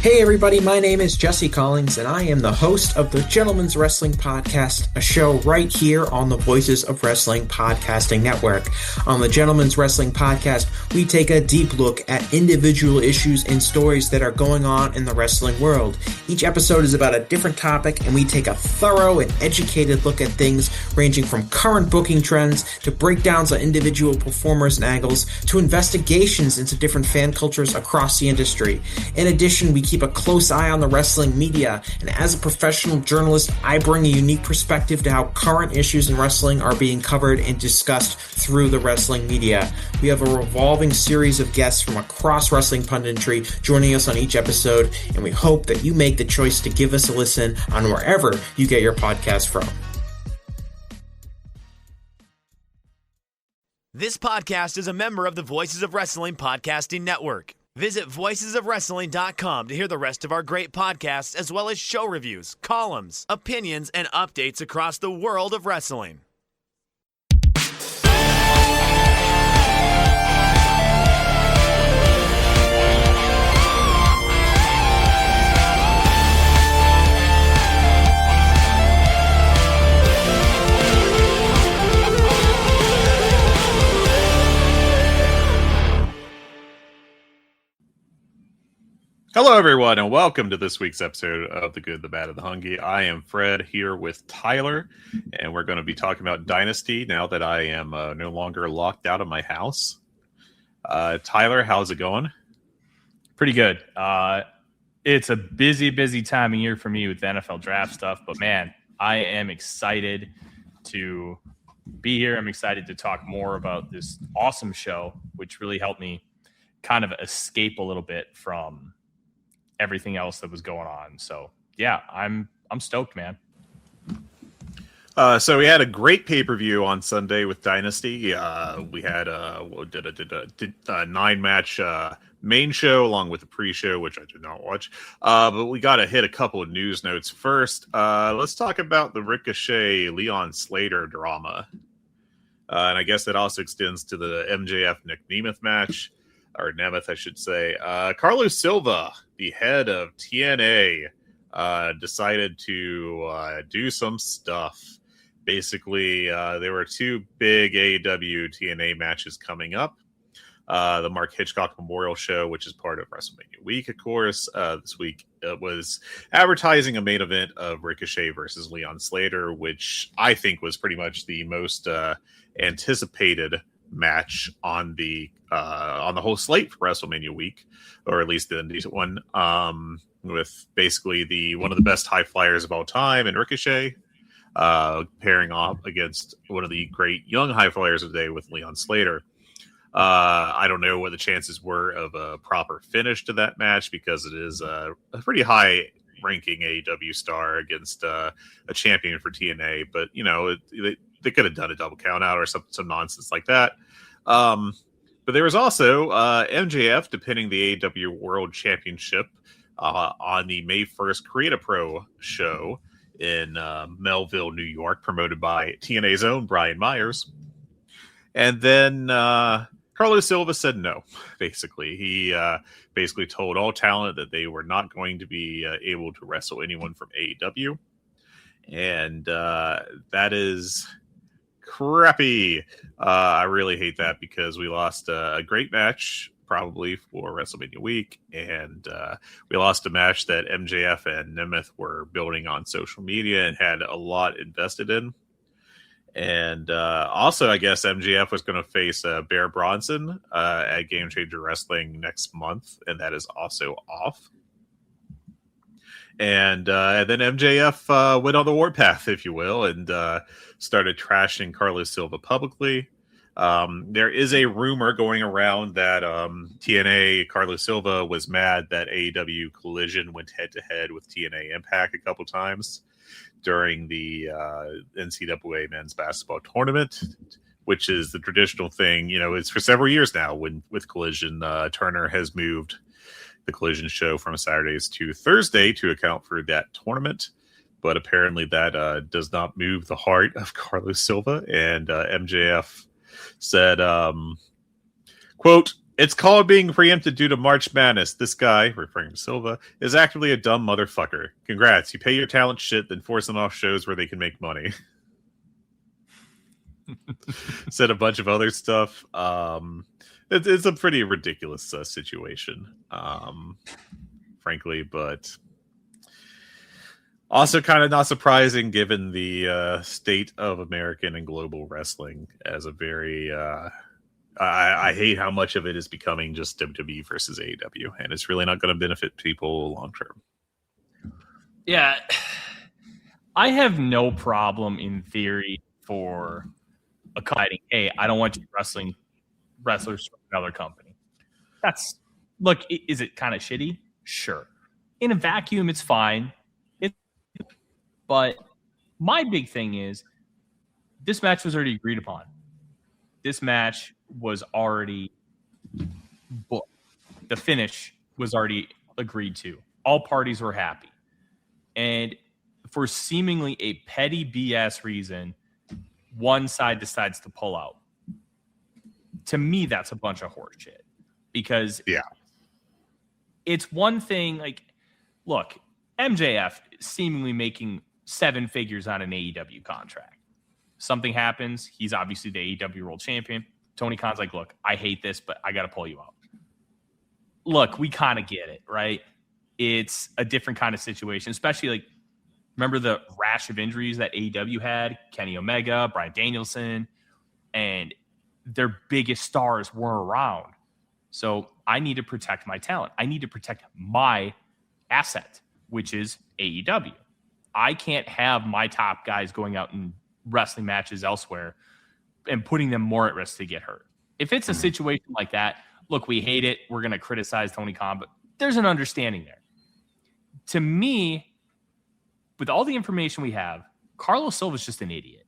Hey everybody, my name is Jesse Collins, and I am the host of the Gentleman's Wrestling Podcast, a show right here on the Voices of Wrestling Podcasting Network. On the Gentleman's Wrestling Podcast, we take a deep look at individual issues and stories that are going on in the wrestling world. Each episode is about a different topic, and we take a thorough and educated look at things ranging from current booking trends to breakdowns on individual performers and angles to investigations into different fan cultures across the industry. In addition, we keep a close eye on the wrestling media, and as a professional journalist, I bring a unique perspective to how current issues in wrestling are being covered and discussed through the wrestling media. We have a revolving series of guests from across wrestling punditry joining us on each episode, and we hope that you make the choice to give us a listen on wherever you get your podcast from. This podcast is a member of the Voices of Wrestling Podcasting Network. Visit voicesofwrestling.com to hear the rest of our great podcasts, as well as show reviews, columns, opinions, and updates across the world of wrestling. Hello, everyone, and welcome to this week's episode of The Good, the Bad, and the Hungee. I am Fred here with Tyler, and we're going to be talking about Dynasty now that I am no longer locked out of my house. Tyler, how's it going? Pretty good. It's a busy time of year for me with the NFL draft stuff, but man, I am excited to be here. I'm excited to talk more about this awesome show, which really helped me kind of escape a little bit from everything else that was going on. So yeah, I'm stoked, man. So we had a great pay-per-view on Sunday with Dynasty. We had a 9-match main show along with the pre-show, which I did not watch. But we got to hit a couple of news notes first. Let's talk about the Ricochet Leon Slater drama. And I guess that also extends to the MJF Nick Nemeth match. Or Nemeth, I should say. Carlos Silva, the head of TNA, decided to do some stuff. Basically, there were two big AEW TNA matches coming up. The Mark Hitchcock Memorial Show, which is part of WrestleMania Week, of course. This week was advertising a main event of Ricochet versus Leon Slater, which I think was pretty much the most anticipated match on the whole slate for WrestleMania Week, or at least the decent one, with basically one of the best high flyers of all time and Ricochet pairing off against one of the great young high flyers of the day with Leon Slater. I don't know what the chances were of a proper finish to that match, because it is a pretty high ranking AEW star against a champion for TNA, but you know, they could have done a double count out or some nonsense like that. But there was also MJF defending the AEW World Championship on the May 1st Create Pro show in Melville, New York, promoted by TNA's own Brian Myers. And then Carlos Silva said no, basically. He basically told all talent that they were not going to be able to wrestle anyone from AEW. And that is crappy. I really hate that, because we lost a great match probably for WrestleMania Week, and we lost a match that MJF and Nemeth were building on social media and had a lot invested in. And also, I guess MJF was going to face Bear Bronson at Game Changer Wrestling next month, and that is also off. And then MJF went on the warpath, if you will, and started trashing Carlos Silva publicly. There is a rumor going around that TNA Carlos Silva was mad that AEW Collision went head-to-head with TNA Impact a couple times during the NCAA men's basketball tournament, which is the traditional thing. You know, it's for several years now with Collision. Turner has moved the Collision show from Saturdays to Thursday to account for that tournament. But apparently that does not move the heart of Carlos Silva. And MJF said, quote, It's called being preempted due to March Madness. This guy, referring to Silva, is actively a dumb motherfucker. Congrats. You pay your talent shit, then force them off shows where they can make money. Said a bunch of other stuff. It's a pretty ridiculous situation, frankly, but also kind of not surprising given the state of American and global wrestling as a very... I hate how much of it is becoming just WWE versus AEW, and it's really not going to benefit people long term. Yeah, I have no problem in theory for a company. Hey, I don't want you wrestling wrestlers from another company. That's look. Is it kind of shitty? Sure. In a vacuum, it's fine. But my big thing is this match was already agreed upon. This match was already booked. The finish was already agreed to. All parties were happy. And for seemingly a petty BS reason, one side decides to pull out. To me, that's a bunch of horse shit. Because it's one thing, like, look, MJF is seemingly making 7 figures on an AEW contract. Something happens. He's obviously the AEW World Champion. Tony Khan's like, look, I hate this, but I got to pull you out. Look, we kind of get it, right? It's a different kind of situation, especially like, remember the rash of injuries that AEW had? Kenny Omega, Bryan Danielson, and their biggest stars were around. So I need to protect my talent. I need to protect my asset, which is AEW. I can't have my top guys going out and wrestling matches elsewhere and putting them more at risk to get hurt. If it's a situation like that, look, we hate it. We're going to criticize Tony Khan, but there's an understanding there. To me, with all the information we have, Carlos Silva is just an idiot.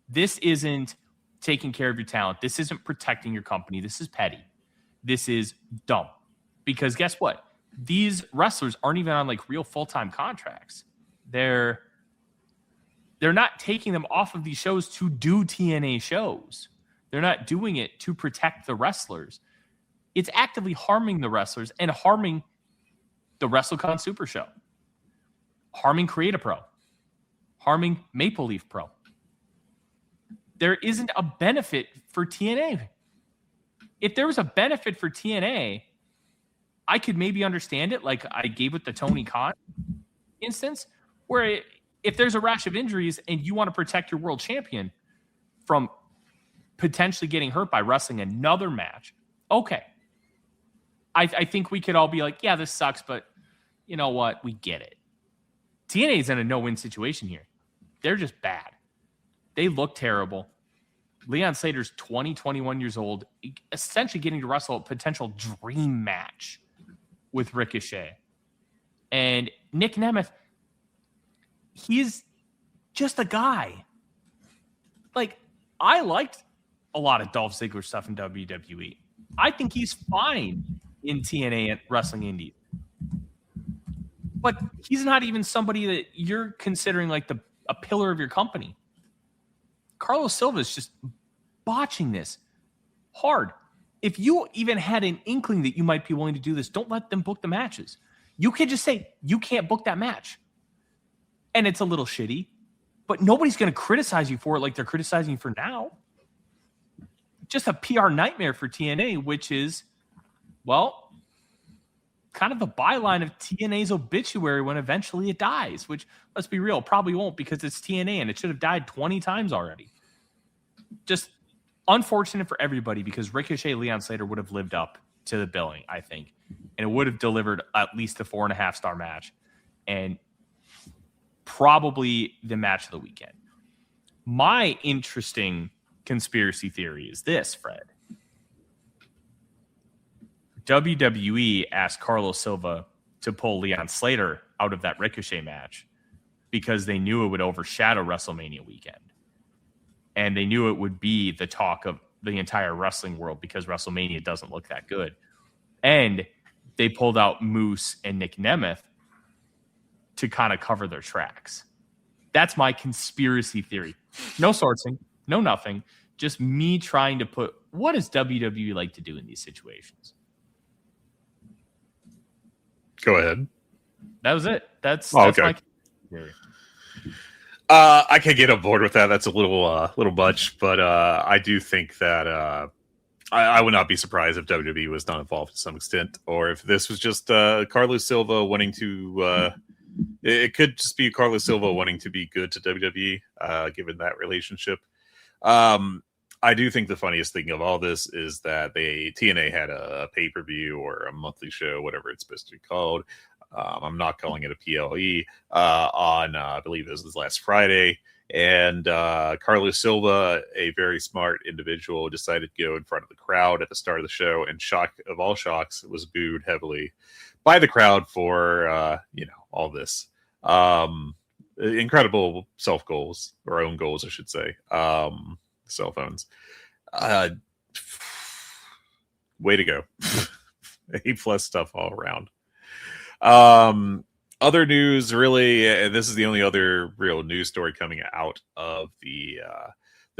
This isn't taking care of your talent. This isn't protecting your company. This is petty. This is dumb. Because guess what? These wrestlers aren't even on like real full-time contracts. They're not taking them off of these shows to do TNA shows. They're not doing it to protect the wrestlers. It's actively harming the wrestlers and harming the WrestleCon Super Show, harming Create a Pro, harming Maple Leaf Pro. There isn't a benefit for TNA. If there was a benefit for TNA, I could maybe understand it, like I gave with the Tony Khan instance, where if there's a rash of injuries and you want to protect your world champion from potentially getting hurt by wrestling another match, okay. I think we could all be like, yeah, this sucks, but you know what? We get it. TNA is in a no-win situation here. They're just bad. They look terrible. Leon Slater's 21 years old, essentially getting to wrestle a potential dream match with Ricochet. And Nick Nemeth, he's just a guy. Like, I liked a lot of Dolph Ziggler stuff in WWE. I think he's fine in TNA and Wrestling Indies. But he's not even somebody that you're considering like a pillar of your company. Carlos Silva is just botching this hard. If you even had an inkling that you might be willing to do this, don't let them book the matches. You can just say, you can't book that match. And it's a little shitty, but nobody's going to criticize you for it like they're criticizing you for now. Just a PR nightmare for TNA, which is, well, kind of the byline of TNA's obituary when eventually it dies, which, let's be real, probably won't because it's TNA and it should have died 20 times already. Just unfortunate for everybody because Ricochet Leon Slater would have lived up to the billing, I think, and it would have delivered at least a 4.5-star match and probably the match of the weekend. My interesting conspiracy theory is this, Fred. WWE asked Carlos Silva to pull Leon Slater out of that Ricochet match because they knew it would overshadow WrestleMania weekend. And they knew it would be the talk of the entire wrestling world because WrestleMania doesn't look that good. And they pulled out Moose and Nick Nemeth to kind of cover their tracks. That's my conspiracy theory. No sourcing, no nothing. Just me trying to put what does WWE like to do in these situations? Go ahead. That was it. That's okay. My... I can get on board with that. That's a little much, but I do think that I would not be surprised if WWE was not involved to some extent, or if this was just Carlos Silva wanting to. It could just be Carlos Silva wanting to be good to WWE, given that relationship. I do think the funniest thing of all this is that TNA had a pay-per-view or a monthly show, whatever it's supposed to be called. I'm not calling it a PLE on, I believe it was this last Friday. And Carlos Silva, a very smart individual, decided to go in front of the crowd at the start of the show, and shock of all shocks, was booed heavily by the crowd for, all this. Incredible self-goals, or own goals, I should say. Cell phones. Way to go. A+ stuff all around. Other news, really, and this is the only other real news story coming out of the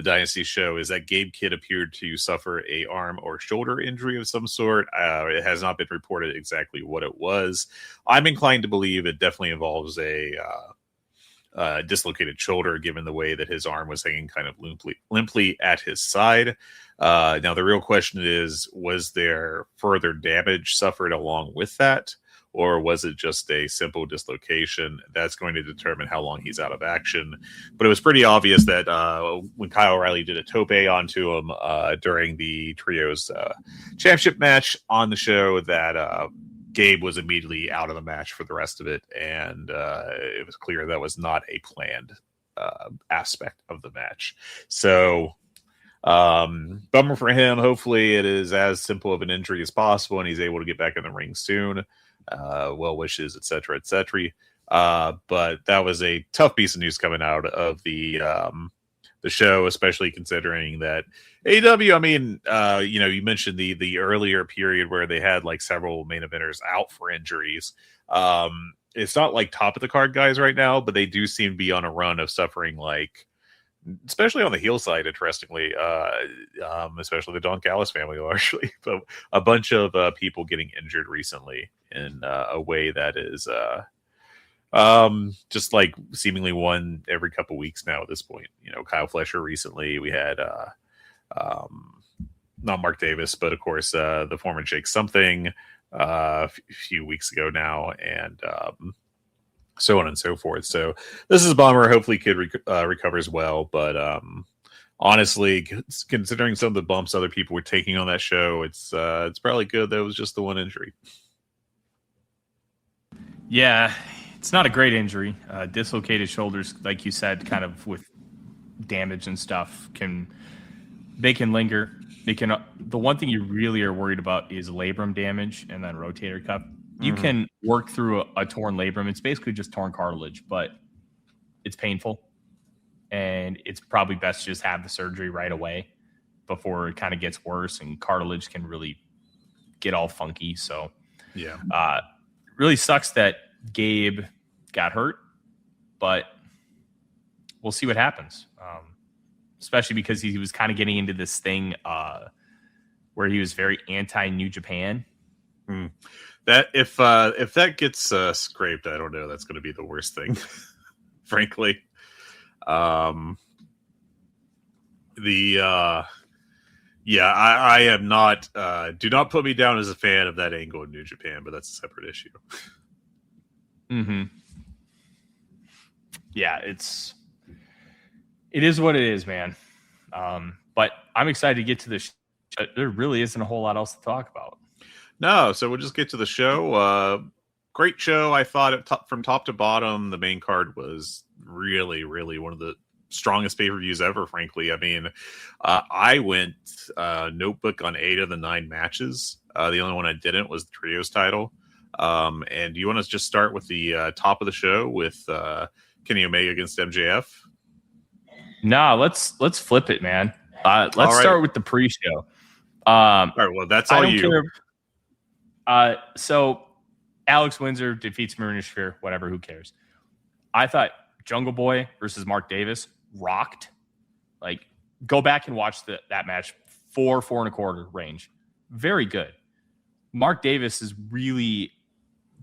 Dynasty show, is that Gabe Kidd appeared to suffer a arm or shoulder injury of some sort. It has not been reported exactly what it was. I'm inclined to believe it definitely involves a dislocated shoulder, given the way that his arm was hanging kind of limply at his side. Now, the real question is, was there further damage suffered along with that? Or was it just a simple dislocation? That's going to determine how long he's out of action. But it was pretty obvious that when Kyle O'Reilly did a tope onto him during the Trios championship match on the show, that Gabe was immediately out of the match for the rest of it. And it was clear that was not a planned aspect of the match. So bummer for him. Hopefully it is as simple of an injury as possible and he's able to get back in the ring soon. Well wishes, etc., etc. But that was a tough piece of news coming out of the show, especially considering that AEW. I mean, you mentioned the earlier period where they had like several main eventers out for injuries. It's not like top of the card guys right now, but they do seem to be on a run of suffering, like, especially on the heel side, interestingly, especially the Don Callis family, largely, but a bunch of people getting injured recently in a way that is just like seemingly one every couple weeks now at this point. Kyle Fletcher recently. We had not Mark Davis, but of course the former Jake something a few weeks ago now, and so on and so forth. So this is a bummer. Hopefully Kid recovers well, but honestly, considering some of the bumps other people were taking on that show, it's probably good that it was just the one injury. Yeah, it's not a great injury. Dislocated shoulders, like you said, kind of with damage and stuff, can linger. The one thing you really are worried about is labrum damage and then rotator cuff. You can work through a torn labrum. It's basically just torn cartilage, but it's painful. And it's probably best to just have the surgery right away before it kind of gets worse, and cartilage can really get all funky. So, yeah, really sucks that Gabe got hurt, but we'll see what happens. Especially because he was kind of getting into this thing where he was very anti-New Japan. That if that gets scraped, I don't know. That's going to be the worst thing, frankly. I am not. Do not put me down as a fan of that angle in New Japan, but that's a separate issue. Yeah, it is what it is, man. But I'm excited to get to this. There really isn't a whole lot else to talk about. No, so we'll just get to the show. Great show. I thought from top to bottom, the main card was really, really one of the strongest pay-per-views ever, frankly. I mean, I went notebook on 8 of the 9 matches. The only one I didn't was the Trios title. And do you want to just start with the top of the show with Kenny Omega against MJF? Nah, let's flip it, man. Let's start with the pre-show. All right, well, that's all you. Care. So Alex Windsor defeats Marina Shafir, whatever, who cares? I thought Jungle Boy versus Mark Davis rocked. Like, go back and watch that match 4.25 range. Very good. Mark Davis is really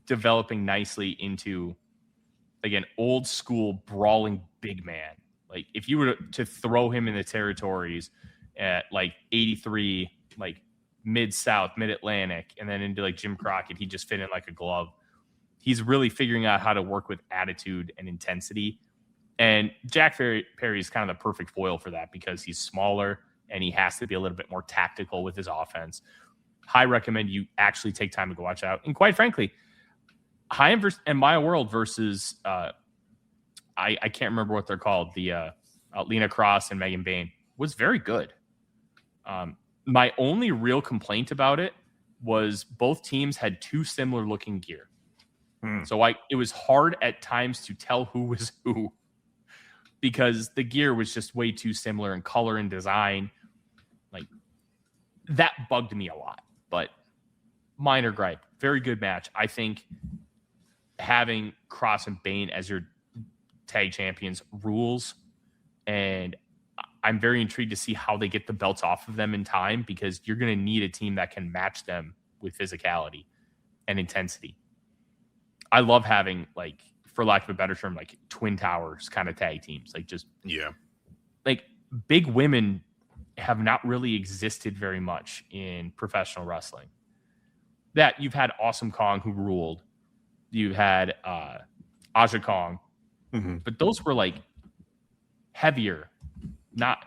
developing nicely into, again, old school brawling big man. Like if you were to throw him in the territories at like 83, like mid-South, mid-Atlantic, and then into like Jim Crockett, he'd just fit in like a glove. He's really figuring out how to work with attitude and intensity. And Jack Perry is kind of the perfect foil for that because he's smaller and he has to be a little bit more tactical with his offense. I recommend you actually take time to go watch out. And quite frankly, Chaim and Maya World versus I can't remember what they're called. The Lena Cross and Megan Bain was very good. My only real complaint about it was both teams had too similar looking gear. So it was hard at times to tell who was who because the gear was just way too similar in color and design. Like that bugged me a lot, but minor gripe. Very good match. I think having Cross and Bain as your tag champions rules, and I'm very intrigued to see how they get the belts off of them in time because you're going to need a team that can match them with physicality and intensity. I love having, like, for lack of a better term, like twin towers kind of tag teams. Like just, like big women have not really existed very much in professional wrestling. That you've had Awesome Kong who ruled. You've had Aja Kong. But those were like heavier, not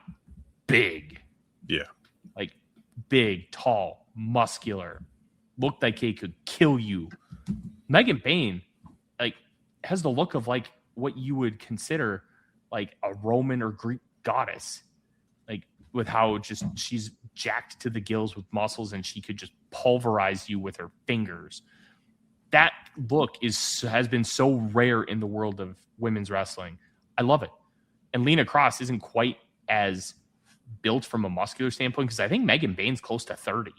big. Yeah. Like big, tall, muscular. Looked like they could kill you. Megan Bain, like, has the look of like what you would consider like a Roman or Greek goddess. Like with how just she's jacked to the gills with muscles and she could just pulverize you with her fingers. That look has been so rare in the world of women's wrestling. I love it. And Lena Cross isn't quite as built from a muscular standpoint because I think Megan Bain's close to 30.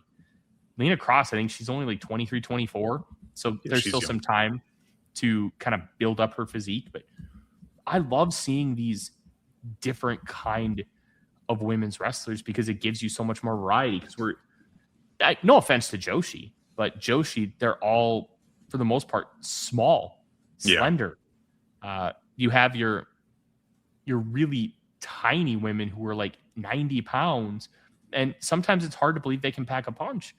Lena Cross, I think she's only like 23, 24. So there's still some time to kind of build up her physique. But I love seeing these different kind of women's wrestlers because it gives you so much more variety. Because no offense to Joshi, but Joshi, they're all, for the most part, small, slender. You have your really tiny women who are like 90 pounds. And sometimes it's hard to believe they can pack a punch.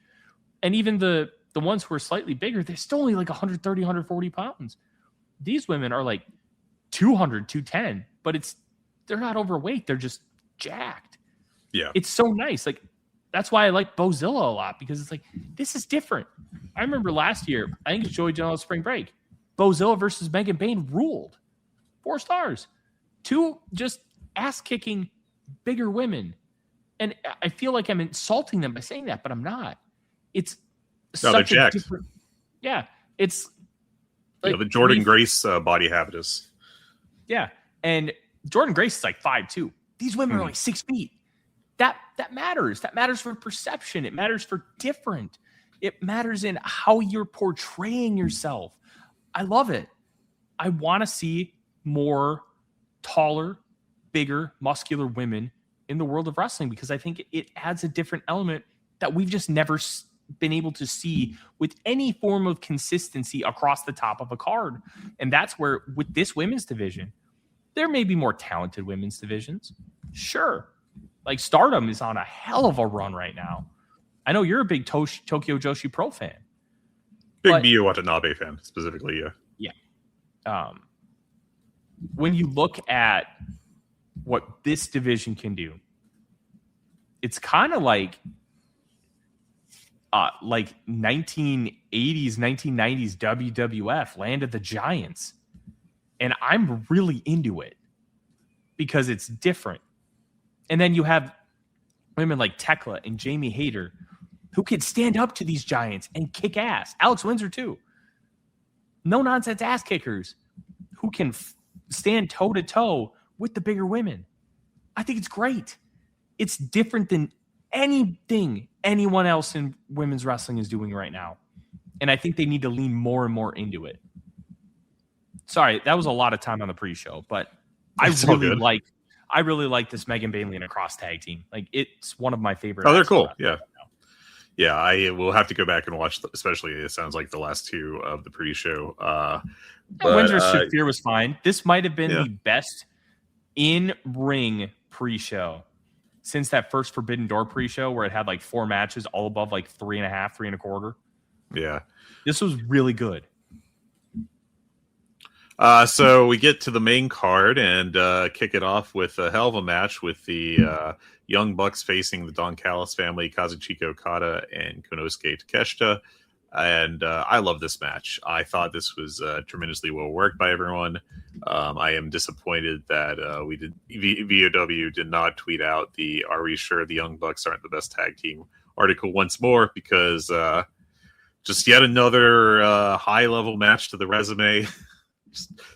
And even the ones who are slightly bigger, they're still only like 130, 140 pounds. These women are like 200, 210, but they're not overweight. They're just jacked. Yeah. It's so nice. Like, that's why I like Bozilla a lot because it's like, this is different. I remember last year, I think it's Joey Janela's Spring Break. Bozilla versus Megan Bain ruled. 4 stars. 2 just ass-kicking bigger women. And I feel like I'm insulting them by saying that, but I'm not. It's such a different. Yeah, it's like the Jordan Grace body habitus. Yeah, and Jordan Grace is like 5'2". These women are like 6 feet. That matters. That matters for perception. It matters for different. It matters in how you're portraying yourself. I love it. I want to see more taller, bigger, muscular women in the world of wrestling because I think it adds a different element that we've just never been able to see with any form of consistency across the top of a card. And that's where, with this women's division, there may be more talented women's divisions. Sure. Like Stardom is on a hell of a run right now. I know you're a big Tokyo Joshi Pro fan. Big Miyu Watanabe fan, specifically, yeah. Yeah. When you look at what this division can do, it's kind of like 1980s, 1990s WWF, Land of the Giants. And I'm really into it because it's different. And then you have women like Tekla and Jamie Hayter who can stand up to these giants and kick ass. Alex Windsor too. No nonsense ass kickers who can stand toe to toe with the bigger women. I think it's great. It's different than anything anyone else in women's wrestling is doing right now. And I think they need to lean more and more into it. Sorry, that was a lot of time on the pre-show, but I I really like this Megan Bailey in a cross tag team. Like, it's one of my favorite. Oh, they're cool. Yeah. Yeah, I will have to go back and watch, especially it sounds like the last two of the pre-show. Windsor Shafir was fine. This might have been the best in-ring pre-show since that first Forbidden Door pre-show where it had like 4 matches all above like 3.5, 3.25. Yeah. This was really good. So we get to the main card and kick it off with a hell of a match with the Young Bucks facing the Don Callis family, Kazuchika Okada and Konosuke Takeshita. And I love this match. I thought this was tremendously well worked by everyone. I am disappointed that VOW did not tweet out the "Are we sure the Young Bucks aren't the best tag team?" article once more, because just yet another high level match to the resume.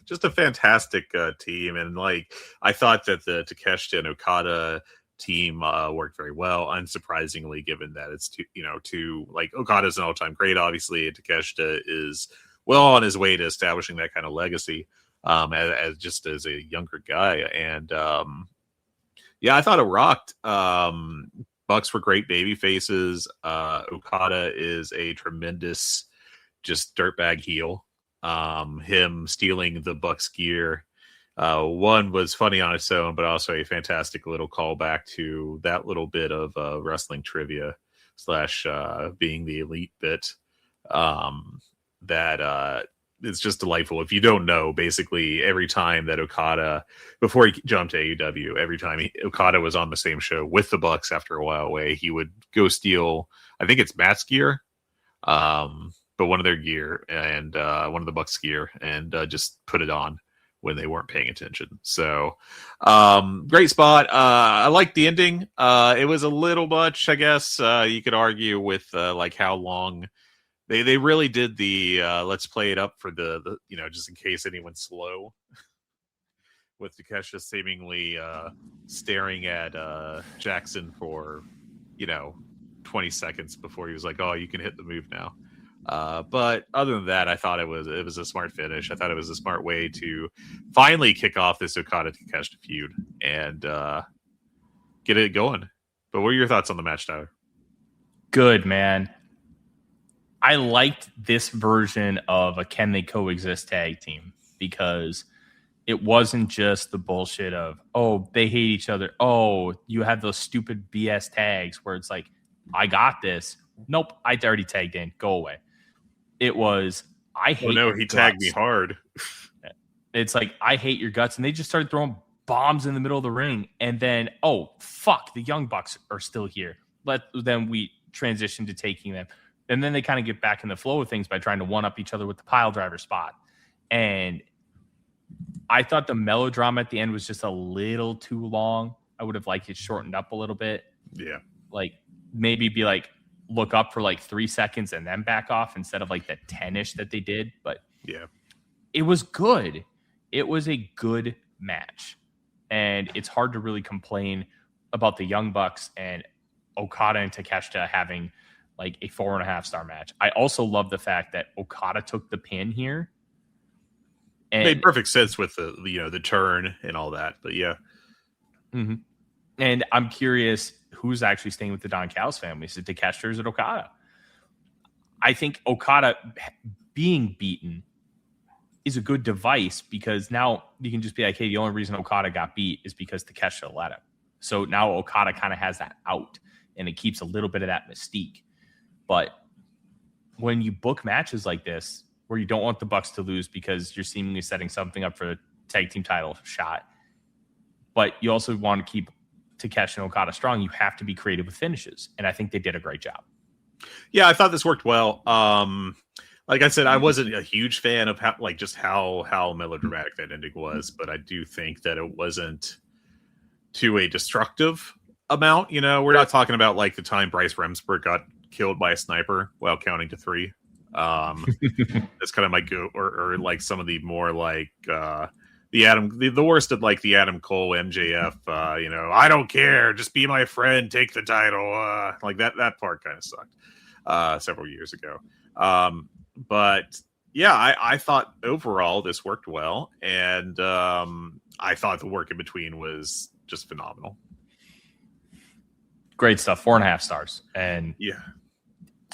Just a fantastic team, and like I thought that the Takeshita and Okada team worked very well, unsurprisingly, given that it's two like Okada's an all-time great, obviously, and Takeshita is well on his way to establishing that kind of legacy as a younger guy. And I thought it rocked. Bucks were great baby faces. Okada is a tremendous just dirtbag heel. Him stealing the Bucks gear, one was funny on its own, but also a fantastic little callback to that little bit of wrestling trivia / being the elite bit. That it's just delightful. If you don't know, basically every time that Okada, before he jumped to AEW, every time Okada was on the same show with the Bucks after a while away, he would go steal, I think it's Matt's gear, but one of their gear and one of the Bucks gear, and just put it on when they weren't paying attention. So great spot. I liked the ending. It was a little much, I guess. You could argue with like how long they really did the let's play it up for the just in case anyone's slow, with Takeshita seemingly staring at Jackson for 20 seconds before he was like, oh, you can hit the move now. But other than that, I thought it was a smart finish. I thought it was a smart way to finally kick off this Okada Takeshita feud and get it going. But what are your thoughts on the match, Tyler? Good, man. I liked this version of a can they coexist tag team, because it wasn't just the bullshit of, oh, they hate each other. Oh, you have those stupid BS tags where it's like, I got this. Nope, I already tagged in. Go away. It was, I hate. Oh no, he tagged me hard. It's like, I hate your guts, and they just started throwing bombs in the middle of the ring, and then, oh fuck, the Young Bucks are still here. Then we transition to taking them, and then they kind of get back in the flow of things by trying to one up each other with the pile driver spot. And I thought the melodrama at the end was just a little too long. I would have liked it shortened up a little bit. Yeah, like maybe be like, look up for like 3 seconds and then back off instead of like the 10-ish that they did. But yeah, it was good. It was a good match. And it's hard to really complain about the Young Bucks and Okada and Takeshita having like a 4.5-star match. I also love the fact that Okada took the pin here. And made perfect sense with the turn and all that. But yeah. Mm-hmm. And I'm curious who's actually staying with the Don Callis family. Is it Takeshita or is it Okada? I think Okada being beaten is a good device, because now you can just be like, hey, the only reason Okada got beat is because Takeshita let him. So now Okada kind of has that out, and it keeps a little bit of that mystique. But when you book matches like this, where you don't want the Bucks to lose because you're seemingly setting something up for a tag team title shot, but you also want to keep Takeshita and Okada strong, you have to be creative with finishes. And I think they did a great job. Yeah, I thought this worked well. Like I said, I wasn't a huge fan of how melodramatic that ending was, but I do think that it wasn't to a destructive amount. We're not talking about like the time Bryce Remsburg got killed by a sniper while counting to 3. That's kind of my go, or like some of the more like the worst of like the Adam Cole MJF, I don't care, just be my friend, take the title, like that part kind of sucked several years ago. But yeah, I thought overall this worked well, and I thought the work in between was just phenomenal. Great stuff. 4.5 stars. And yeah,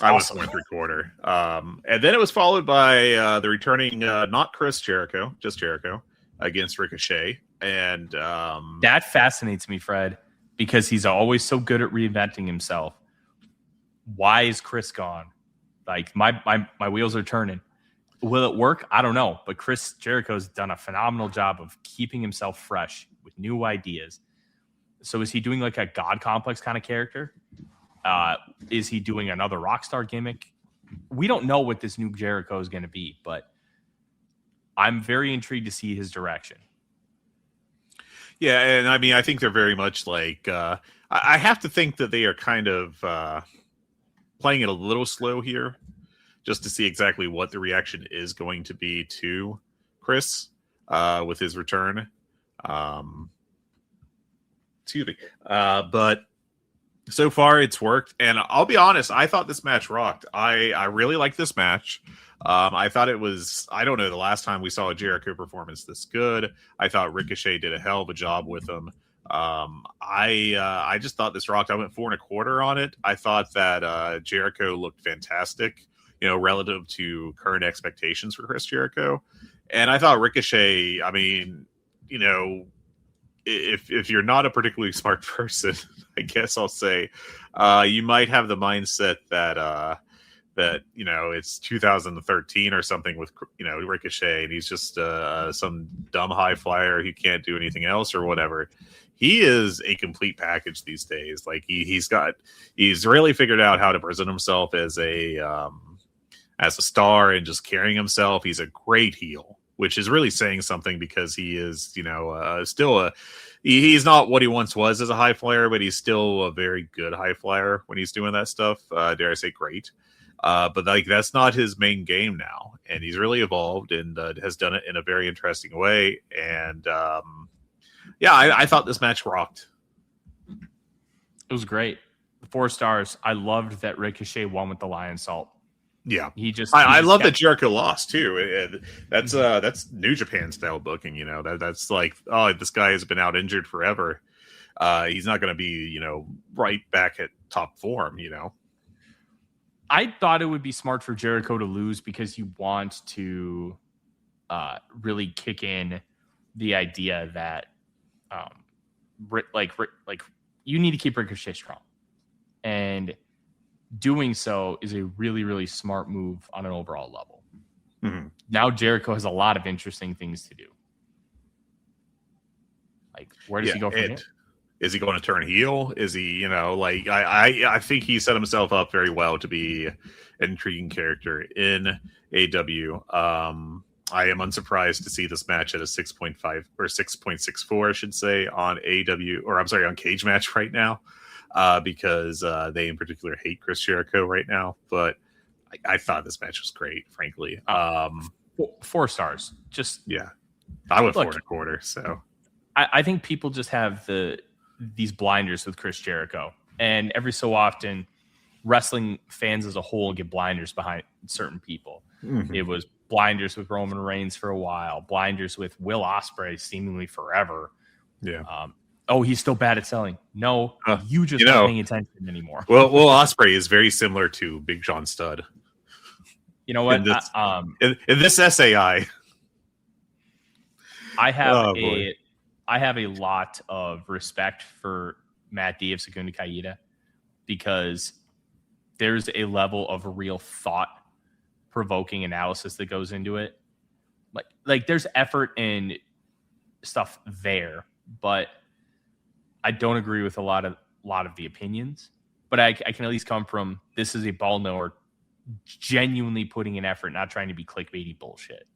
I was 4.75. And then it was followed by the returning, not Chris Jericho, just Jericho against Ricochet. And that fascinates me, Fred, because he's always so good at reinventing himself. Why is Chris gone? Like my wheels are turning. Will it work? I don't know. But Chris Jericho's done a phenomenal job of keeping himself fresh with new ideas. So is he doing like a God complex kind of character? Is he doing another rock star gimmick? We don't know what this new Jericho is going to be, but I'm very intrigued to see his direction. Yeah, and I mean, I think they're very much like I have to think that they are kind of playing it a little slow here, just to see exactly what the reaction is going to be to Chris with his return. Excuse me. But so far it's worked. And I'll be honest, I thought this match rocked. I really liked this match. I thought it was, I don't know, the last time we saw a Jericho performance this good. I thought Ricochet did a hell of a job with him. I just thought this rocked. I went 4.25 on it. I thought that Jericho looked fantastic, relative to current expectations for Chris Jericho. And I thought Ricochet, I mean, if you're not a particularly smart person, I guess I'll say, you might have the mindset that it's 2013 or something with Ricochet, and he's just some dumb high flyer who can't do anything else or whatever. He is a complete package these days. Like he's really figured out how to present himself as a star and just carrying himself. He's a great heel, which is really saying something, because he is, still he's not what he once was as a high flyer, but he's still a very good high flyer when he's doing that stuff. Dare I say great. But like, that's not his main game now. And he's really evolved and has done it in a very interesting way. And I thought this match rocked. It was great. 4 stars. I loved that Ricochet won with the lion salt. Yeah, I love that Jericho lost too. That's New Japan style booking. That's like, oh, this guy has been out injured forever. He's not going to be, right back at top form. I thought it would be smart for Jericho to lose, because you want to really kick in the idea that you need to keep Ricochet strong, and doing so is a really, really smart move on an overall level. Mm-hmm. Now Jericho has a lot of interesting things to do. Like, where does he go from here? Is he going to turn heel? Is he, I think he set himself up very well to be an intriguing character in AEW. I am unsurprised to see this match at a 6.5 or 6.64, I should say, on AEW, or I'm sorry, on Cage Match right now, because they in particular hate Chris Jericho right now. But I thought this match was great, frankly. 4 stars. Just, yeah, I went 4.25. So I think people just have these blinders with Chris Jericho, and every so often wrestling fans as a whole get blinders behind certain people. Mm-hmm. It was blinders with Roman Reigns for a while, blinders with Will Ospreay seemingly forever. Yeah. He's still bad at selling. No, you just not paying attention anymore. Well, Will Ospreay is very similar to Big John Studd. You know what? In this SAI, I have a lot of respect for Matt D of Segunda Caída, because there's a level of real thought-provoking analysis that goes into it. Like there's effort and stuff there, but I don't agree with a lot of the opinions. But I can at least come from, this is a ball knower genuinely putting in effort, not trying to be clickbaity bullshit.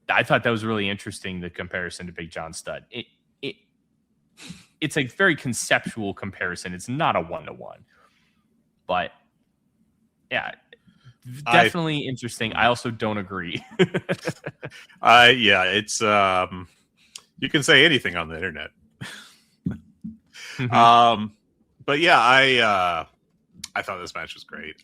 I thought that was really interesting, the comparison to Big John Studd. It's a very conceptual comparison. It's not a 1-to-1. But yeah, definitely interesting. I also don't agree. It's you can say anything on the internet. Mm-hmm. But yeah, I thought this match was great.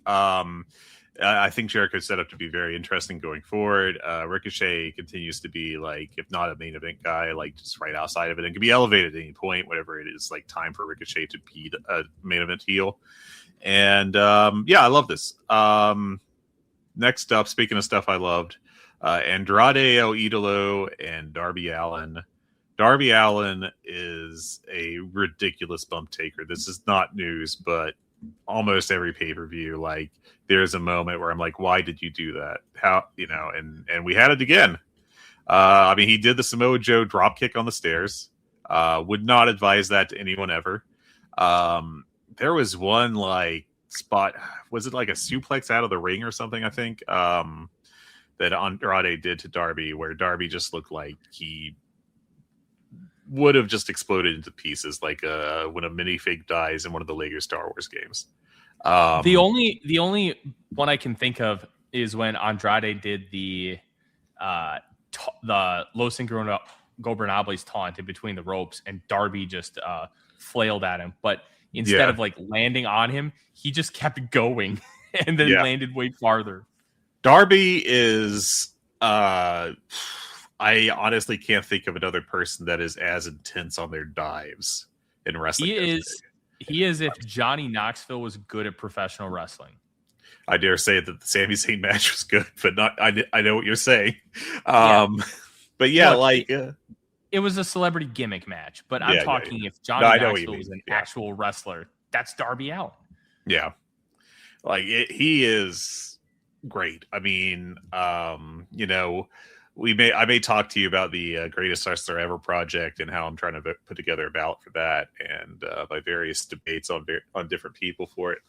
I think Jericho's set up to be very interesting going forward. Ricochet continues to be like, if not a main event guy, like just right outside of it, and can be elevated at any point, whatever it is, like time for Ricochet to be a main event heel. And I love this. Next up, speaking of stuff I loved, Andrade El Idolo and Darby Allin. Darby Allin is a ridiculous bump taker. This is not news, but almost every pay-per-view, like, there's a moment where I'm like, why did you do that? How, and we had it again. He did the Samoa Joe drop kick on the stairs. Would not advise that to anyone ever. There was one like spot, was it like a suplex out of the ring or something, I think, that Andrade did to Darby, where Darby just looked like he would have just exploded into pieces, like when a minifig dies in one of the Lego Star Wars games. The only one I can think of is when Andrade did the Los Ingobernables taunt in between the ropes, and Darby just flailed at him. But instead of like landing on him, he just kept going and then landed way farther. Darby is I honestly can't think of another person that is as intense on their dives in wrestling. He is if Johnny Knoxville was good at professional wrestling. I dare say that the Sami Zayn match was good, but not. I know what you're saying. But it was a celebrity gimmick match. But I'm talking if Johnny Knoxville was an actual wrestler, that's Darby Allin. Yeah, he is great. I mean, I may talk to you about the Greatest Wrestler Ever project and how I'm trying to put together a ballot for that, and my various debates on different people for it.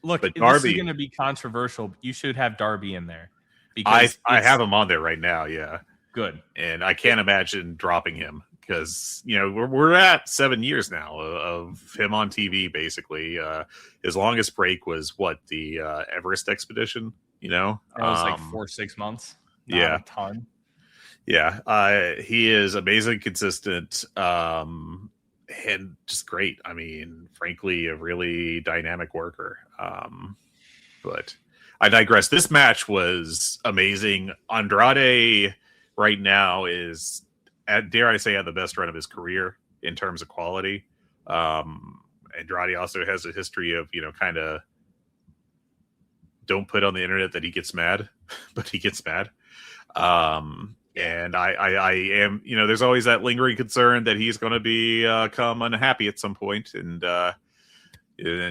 Look, but Darby, this is going to be controversial. You should have Darby in there. Because I have him on there right now. Yeah, good. And I can't imagine dropping him because we're at 7 years now of him on TV. Basically, his longest break was the Everest expedition. That was like 4-6 months. Not a ton. Yeah. He is amazing, consistent, and just great. I mean, frankly, a really dynamic worker. But I digress. This match was amazing. Andrade right now is, dare I say, at the best run of his career in terms of quality. Andrade also has a history of, kind of, don't put on the internet that he gets mad, but he gets mad. And I am, there's always that lingering concern that he's going to become unhappy at some point and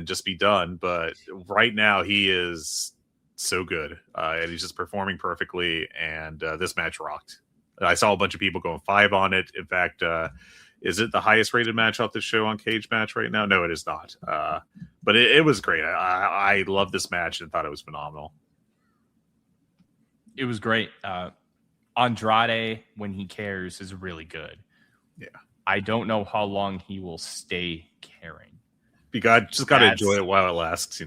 just be done. But right now he is so good, and he's just performing perfectly. And this match rocked. I saw a bunch of people going 5 on it. In fact, is it the highest rated match off the show on Cage Match right now? No, it is not. But it was great. I loved this match and thought it was phenomenal. It was great. Andrade, when he cares, is really good. Yeah. I don't know how long he will stay caring. You just got to enjoy it while it lasts,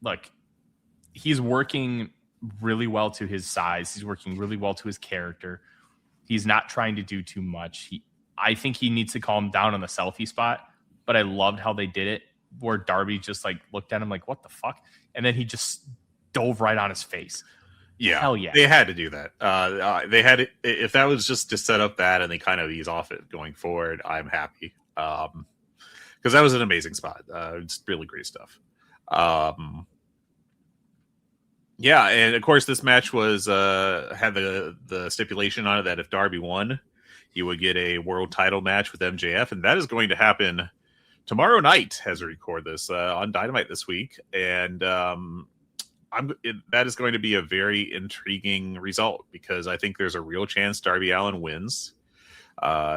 Look, he's working really well to his size. He's working really well to his character. He's not trying to do too much. I think he needs to calm down on the selfie spot, but I loved how they did it, where Darby just like looked at him like, what the fuck? And then he just dove right on his face. Yeah. Hell yeah. They had to do that. They had it. If that was just to set up that and they kind of ease off it going forward, I'm happy. Because that was an amazing spot. It's really great stuff. Yeah, and of course this match was had the stipulation on it that if Darby won, he would get a world title match with MJF, and that is going to happen tomorrow night as we record this on Dynamite this week, and that is going to be a very intriguing result because I think there's a real chance Darby Allin wins.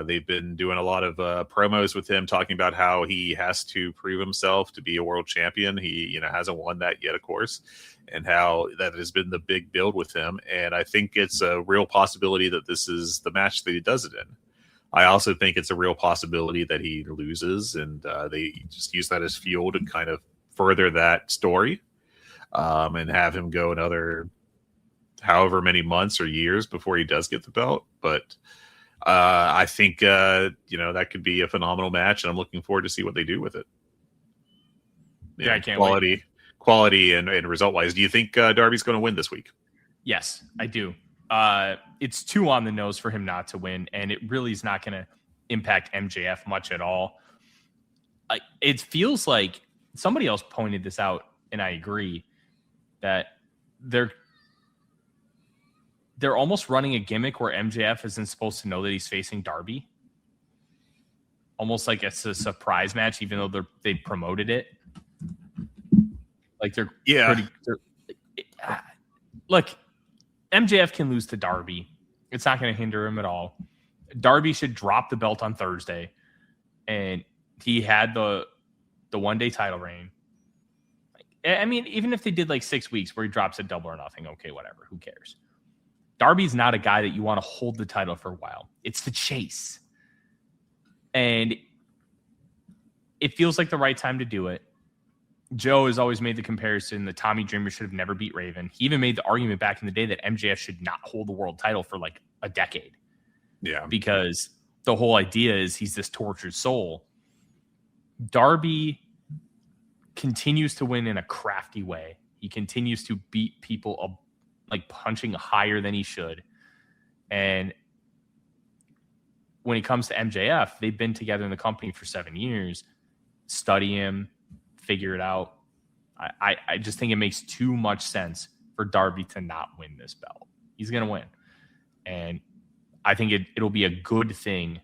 They've been doing a lot of promos with him talking about how he has to prove himself to be a world champion. He hasn't won that yet, of course, and how that has been the big build with him. And I think it's a real possibility that this is the match that he does it in. I also think it's a real possibility that he loses and they just use that as fuel to kind of further that story and have him go another however many months or years before he does get the belt. But I think, that could be a phenomenal match, and I'm looking forward to see what they do with it. Yeah, I can't wait. quality and result wise. Do you think Darby's going to win this week? Yes, I do. It's too on the nose for him not to win, and it really is not going to impact MJF much at all. It feels like somebody else pointed this out, and I agree that they're almost running a gimmick where MJF isn't supposed to know that he's facing Darby. Almost like it's a surprise match, even though they promoted it. Like look, MJF can lose to Darby. It's not going to hinder him at all. Darby should drop the belt on Thursday, and he had the one-day title reign. I mean, even if they did like 6 weeks where he drops at Double or Nothing, okay, whatever, who cares? Darby's not a guy that you want to hold the title for a while. It's the chase. And it feels like the right time to do it. Joe has always made the comparison that Tommy Dreamer should have never beat Raven. He even made the argument back in the day that MJF should not hold the world title for like a decade. Yeah. Because the whole idea is he's this tortured soul. Darby continues to win in a crafty way. He continues to beat people like punching higher than he should. And when it comes to MJF, they've been together in the company for 7 years. Study him, figure it out. I just think it makes too much sense for Darby to not win this belt. He's going to win. And I think it'll be a good thing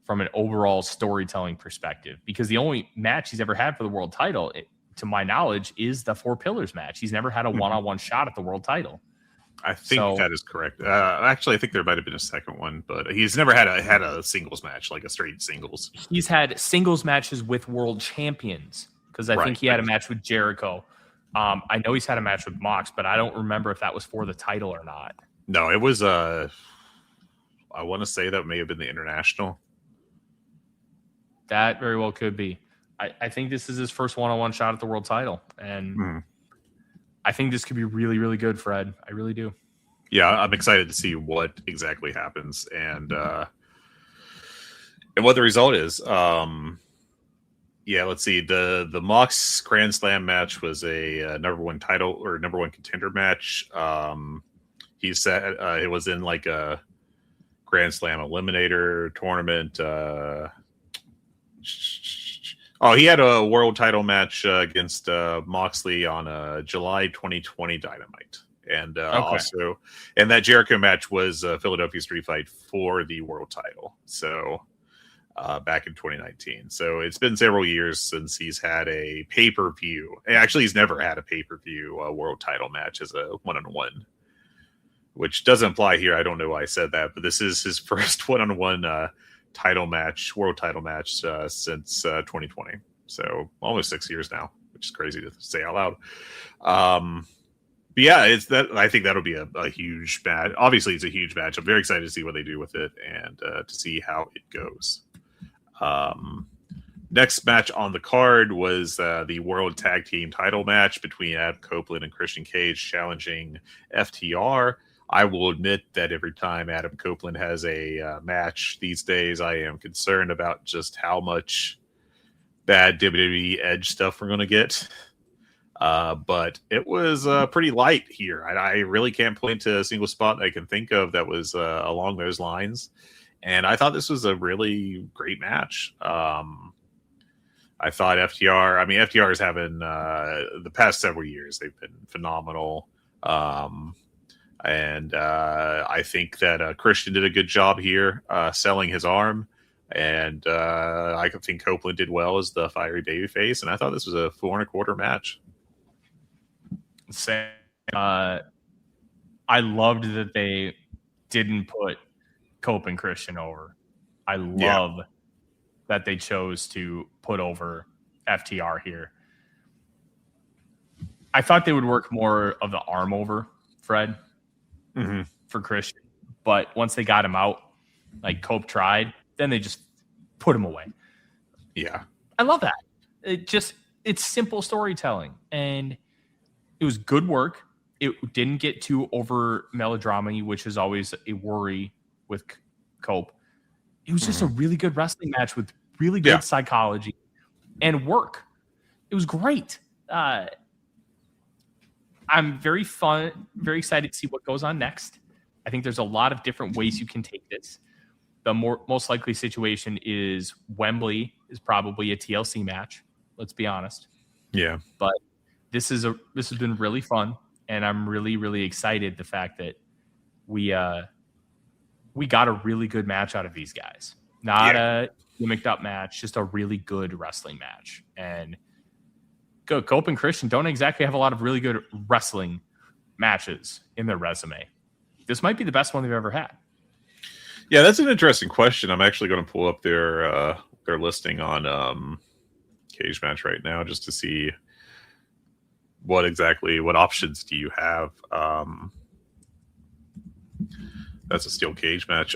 from an overall storytelling perspective, because the only match he's ever had for the world title, to my knowledge, is the Four Pillars match. He's never had a one-on-one shot at the world title. I think that is correct. Actually, I think there might have been a second one, but he's never had a singles match, like a straight singles. He's had singles matches with world champions, because I think he had a match with Jericho. I know he's had a match with Mox, but I don't remember if that was for the title or not. No, it was. I want to say that may have been the International. That very well could be. I think this is his first one-on-one shot at the world title, and I think this could be really, really good, Fred. I really do. Yeah, I'm excited to see what exactly happens and what the result is. Yeah, let's see. The Mox Grand Slam match was a number one title or number one contender match. He said it was in like a Grand Slam Eliminator tournament. He had a world title match against Moxley on July 2020 Dynamite. And also, and that Jericho match was Philadelphia Street Fight for the world title. So back in 2019. So it's been several years since he's had a pay-per-view. Actually, he's never had a pay-per-view world title match as a one-on-one, which doesn't apply here. I don't know why I said that, but this is his first one-on-one title match, world title match since 2020. So almost 6 years now, which is crazy to say out loud. But yeah, it's that. I think that'll be a huge match. Obviously, it's a huge match. I'm very excited to see what they do with it and to see how it goes. Next match on the card was the World Tag Team title match between Adam Copeland and Christian Cage challenging FTR. I will admit that every time Adam Copeland has a match these days, I am concerned about just how much bad WWE Edge stuff we're going to get. But it was pretty light here. I really can't point to a single spot I can think of that was along those lines. And I thought this was a really great match. I thought FTR is having the past several years, they've been phenomenal. And I think that Christian did a good job here selling his arm. And I think Copeland did well as the fiery babyface. And I thought this was a 4.25 match. I loved that they didn't put Cope and Christian over. I love that they chose to put over FTR here. I thought they would work more of the arm over, Fred, for Christian. But once they got him out, like Cope tried, then they just put him away. Yeah. I love that. It's simple storytelling. And it was good work. It didn't get too over melodrama-y, which is always a worry with Cope. It was just a really good wrestling match with really good psychology and work. It was great. I'm very excited to see what goes on next. I think there's a lot of different ways you can take this. The most likely situation is Wembley is probably a TLC match. Let's be honest. Yeah. But this has been really fun, and I'm really, really excited the fact that we got a really good match out of these guys. Not a gimmicked up match, just a really good wrestling match. And Cope and Christian don't exactly have a lot of really good wrestling matches in their resume. This might be the best one they've ever had. Yeah, that's an interesting question. I'm actually going to pull up their listing on Cage Match right now just to see what options do you have. That's a steel cage match.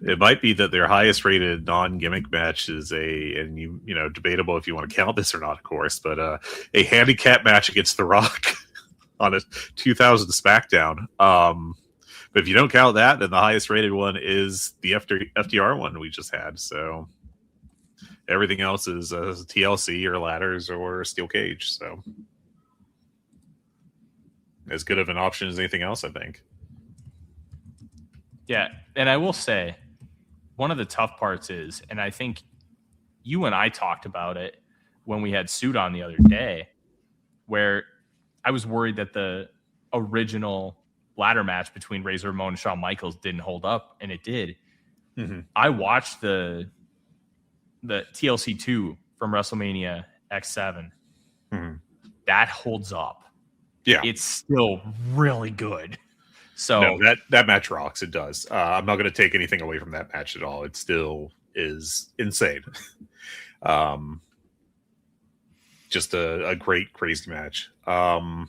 It might be that their highest rated non-gimmick match is debatable if you want to count this or not, of course, but a handicap match against The Rock on a 2000 SmackDown. But if you don't count that, then the highest rated one is the FDR one we just had. So everything else is TLC or ladders or steel cage. So as good of an option as anything else, I think. Yeah, and I will say, one of the tough parts is, and I think you and I talked about it when we had Suit on the other day, where I was worried that the original ladder match between Razor Ramon and Shawn Michaels didn't hold up, and it did. Mm-hmm. I watched the TLC 2 from WrestleMania X7. Mm-hmm. That holds up. Yeah. It's still really good. So no, that match rocks. It does. I'm not going to take anything away from that match at all. It still is insane. Just a great, crazy match. Yeah,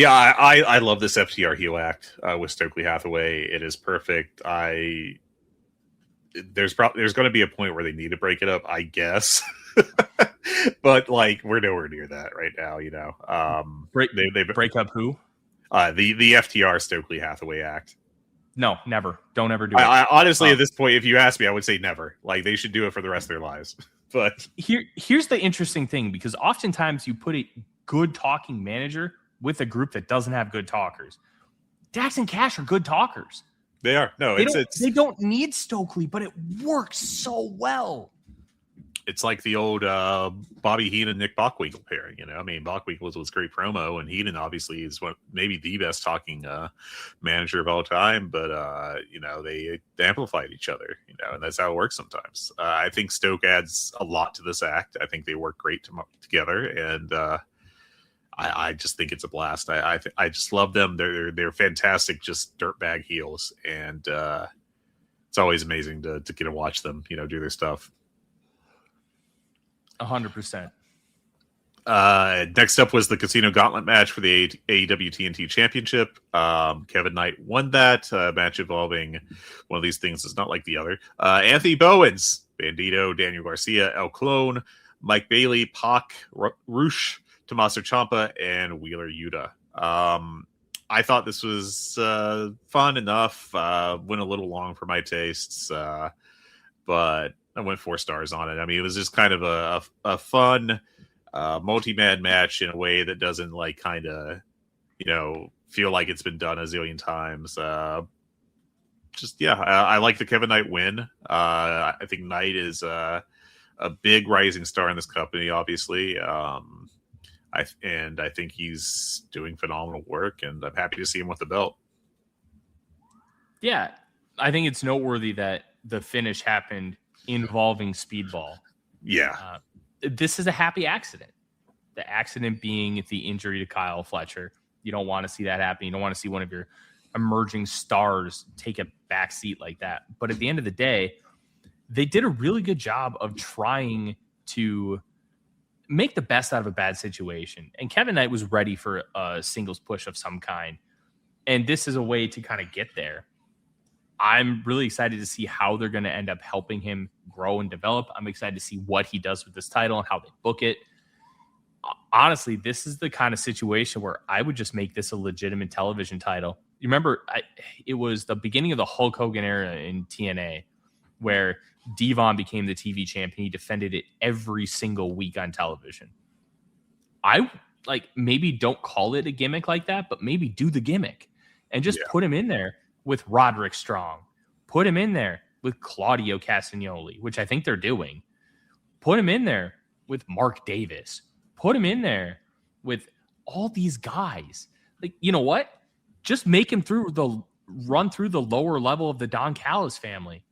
I love this FTR heel act with Stokely Hathaway. It is perfect. There's going to be a point where they need to break it up, I guess. But like we're nowhere near that right now, you know. They break up who? The FTR Stokely Hathaway act. No, never. Don't ever do it. I honestly, at this point, if you ask me, I would say never. Like they should do it for the rest of their lives. But here's the interesting thing, because oftentimes you put a good talking manager with a group that doesn't have good talkers. Dax and Cash are good talkers. They are. No, they don't need Stokely, but it works so well. It's like the old Bobby Heenan, Nick Bockwinkel pairing. You know, I mean, Bockwinkel was great promo, and Heenan obviously is maybe the best talking manager of all time. But they amplified each other. You know, and that's how it works sometimes. I think Stoke adds a lot to this act. I think they work great together, and I just think it's a blast. I just love them. They're fantastic, just dirtbag heels, and it's always amazing to get to watch them, do their stuff. 100%. Next up was the Casino Gauntlet match for the AEW TNT Championship. Kevin Knight won that match involving one of these things that's not like the other. Anthony Bowens, Bandito, Daniel Garcia, El Clone, Mike Bailey, Pac, Roosh, Tommaso Ciampa, and Wheeler Yuta. I thought this was fun enough. Went a little long for my tastes, but I went 4 stars on it. I mean, it was just kind of a fun multi-man match in a way that doesn't feel like it's been done a zillion times. I like the Kevin Knight win. I think Knight is a big rising star in this company, obviously. I think he's doing phenomenal work, and I'm happy to see him with the belt. Yeah, I think it's noteworthy that the finish happened involving Speedball. Yeah. This is a happy accident. The accident being the injury to Kyle Fletcher. You don't want to see that happen. You don't want to see one of your emerging stars take a back seat like that. But at the end of the day, they did a really good job of trying to make the best out of a bad situation. And Kevin Knight was ready for a singles push of some kind. And this is a way to kind of get there. I'm really excited to see how they're going to end up helping him grow and develop. I'm excited to see what he does with this title and how they book it. Honestly, this is the kind of situation where I would just make this a legitimate television title. You remember, it was the beginning of the Hulk Hogan era in TNA where Devon became the TV champion. He defended it every single week on television. I maybe don't call it a gimmick like that, but maybe do the gimmick and just put him in there with Roderick Strong. Put him in there with Claudio Castagnoli, which I think they're doing. Put him in there with Mark Davis. Put him in there with all these guys. Like, you know what? Just make him run through the lower level of the Don Callis family,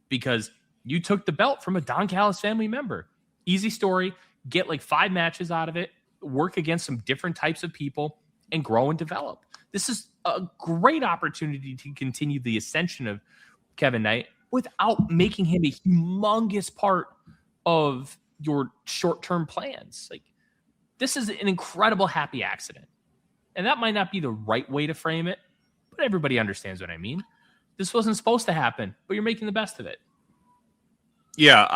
because you took the belt from a Don Callis family member. Easy story. Get like 5 matches out of it. Work against some different types of people and grow and develop. This is a great opportunity to continue the ascension of Kevin Knight without making him a humongous part of your short-term plans. Like, this is an incredible happy accident. And that might not be the right way to frame it, but everybody understands what I mean. This wasn't supposed to happen, but you're making the best of it. Yeah,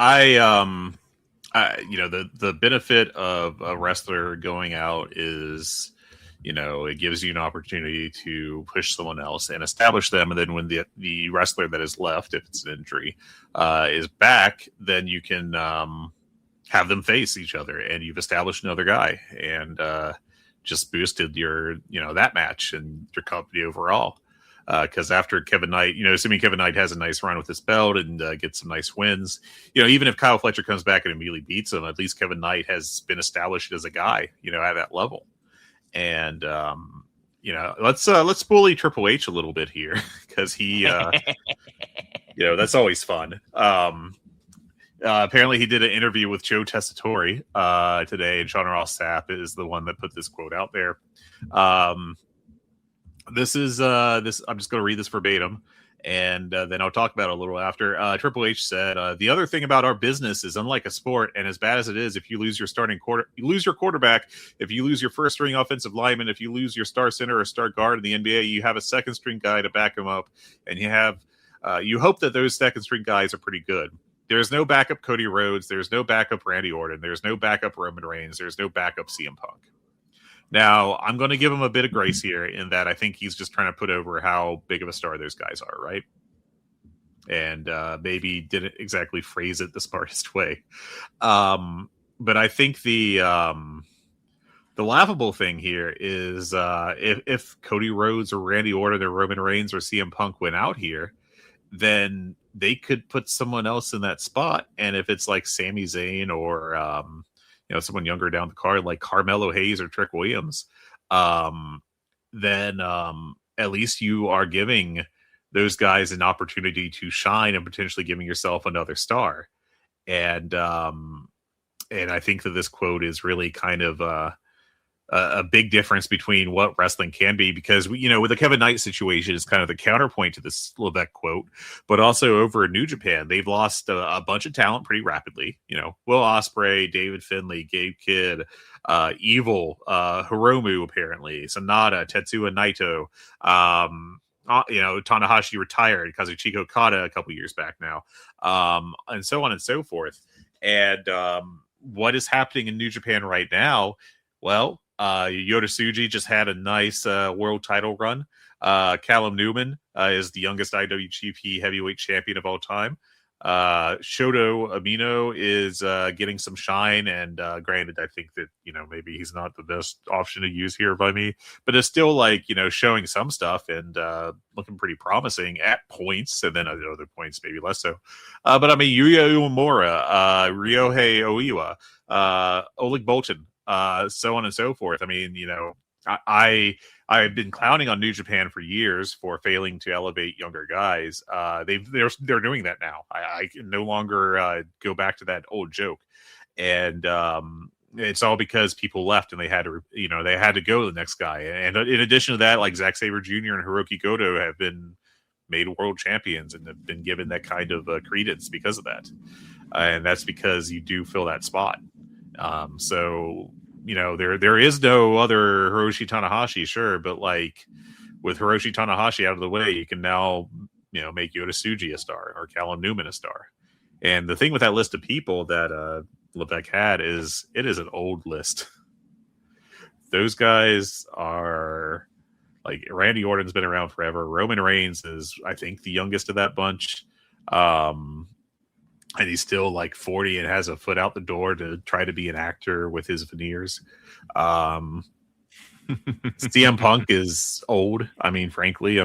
the benefit of a wrestler going out is, it gives you an opportunity to push someone else and establish them. And then when the wrestler that is left, if it's an injury, is back, then you can have them face each other, and you've established another guy, and just boosted your, that match and your company overall. Because after Kevin Knight, assuming Kevin Knight has a nice run with this belt and gets some nice wins, even if Kyle Fletcher comes back and immediately beats him, at least Kevin Knight has been established as a guy, at that level. And let's bully Triple H a little bit here, because he, that's always fun. Apparently, he did an interview with Joe Tessitore today, and Sean Ross Sapp is the one that put this quote out there. This is I'm just going to read this verbatim, and then I'll talk about it a little after. Triple H said, "The other thing about our business is, unlike a sport, and as bad as it is, if you lose your you lose your quarterback, if you lose your first string offensive lineman, if you lose your star center or star guard in the NBA, you have a second string guy to back him up, and you hope that those second string guys are pretty good. There's no backup Cody Rhodes. There's no backup Randy Orton. There's no backup Roman Reigns. There's no backup CM Punk." Now, I'm going to give him a bit of grace here in that I think he's just trying to put over how big of a star those guys are, right? And maybe didn't exactly phrase it the smartest way. But I think the laughable thing here is if Cody Rhodes or Randy Orton or Roman Reigns or CM Punk went out here, then they could put someone else in that spot. And if it's like Sami Zayn or someone younger down the card like Carmelo Hayes or Trick Williams, then at least you are giving those guys an opportunity to shine and potentially giving yourself another star. And I think that this quote is really kind of a big difference between what wrestling can be, because with the Kevin Knight situation is kind of the counterpoint to this Levesque quote, but also over in New Japan, they've lost a bunch of talent pretty rapidly. Will Ospreay, David Finlay, Gabe Kidd, Evil, Hiromu, apparently, Sonata, Tetsuya Naito, Tanahashi retired, Kazuchika Okada a couple years back now, and so on and so forth. And what is happening in New Japan right now? Well, Yota Tsuji just had a nice world title run. Callum Newman is the youngest IWGP heavyweight champion of all time. Shoto Amino is getting some shine, and granted, I think that maybe he's not the best option to use here by me, but it's still showing some stuff and looking pretty promising at points, and then at other points maybe less so. But I mean, Yuya Uemura, Ryohei Oiwa, Oleg Boltin, so on and so forth. I mean, I've been clowning on New Japan for years for failing to elevate younger guys. They're doing that now. I can no longer go back to that old joke, and it's all because people left and they had to go to the next guy. And in addition to that, like Zack Sabre Jr. and Hiroki Goto have been made world champions and have been given that kind of credence because of that, and that's because you do fill that spot. So there is no other Hiroshi Tanahashi, sure, but with Hiroshi Tanahashi out of the way, you can now make Yota Tsuji a star or Callum Newman a star. And the thing with that list of people that Levesque had is it is an old list. Those guys are Randy Orton's been around forever. Roman Reigns is, I think, the youngest of that bunch. and he's still like 40 and has a foot out the door to try to be an actor with his veneers. CM Punk is old. I mean, frankly,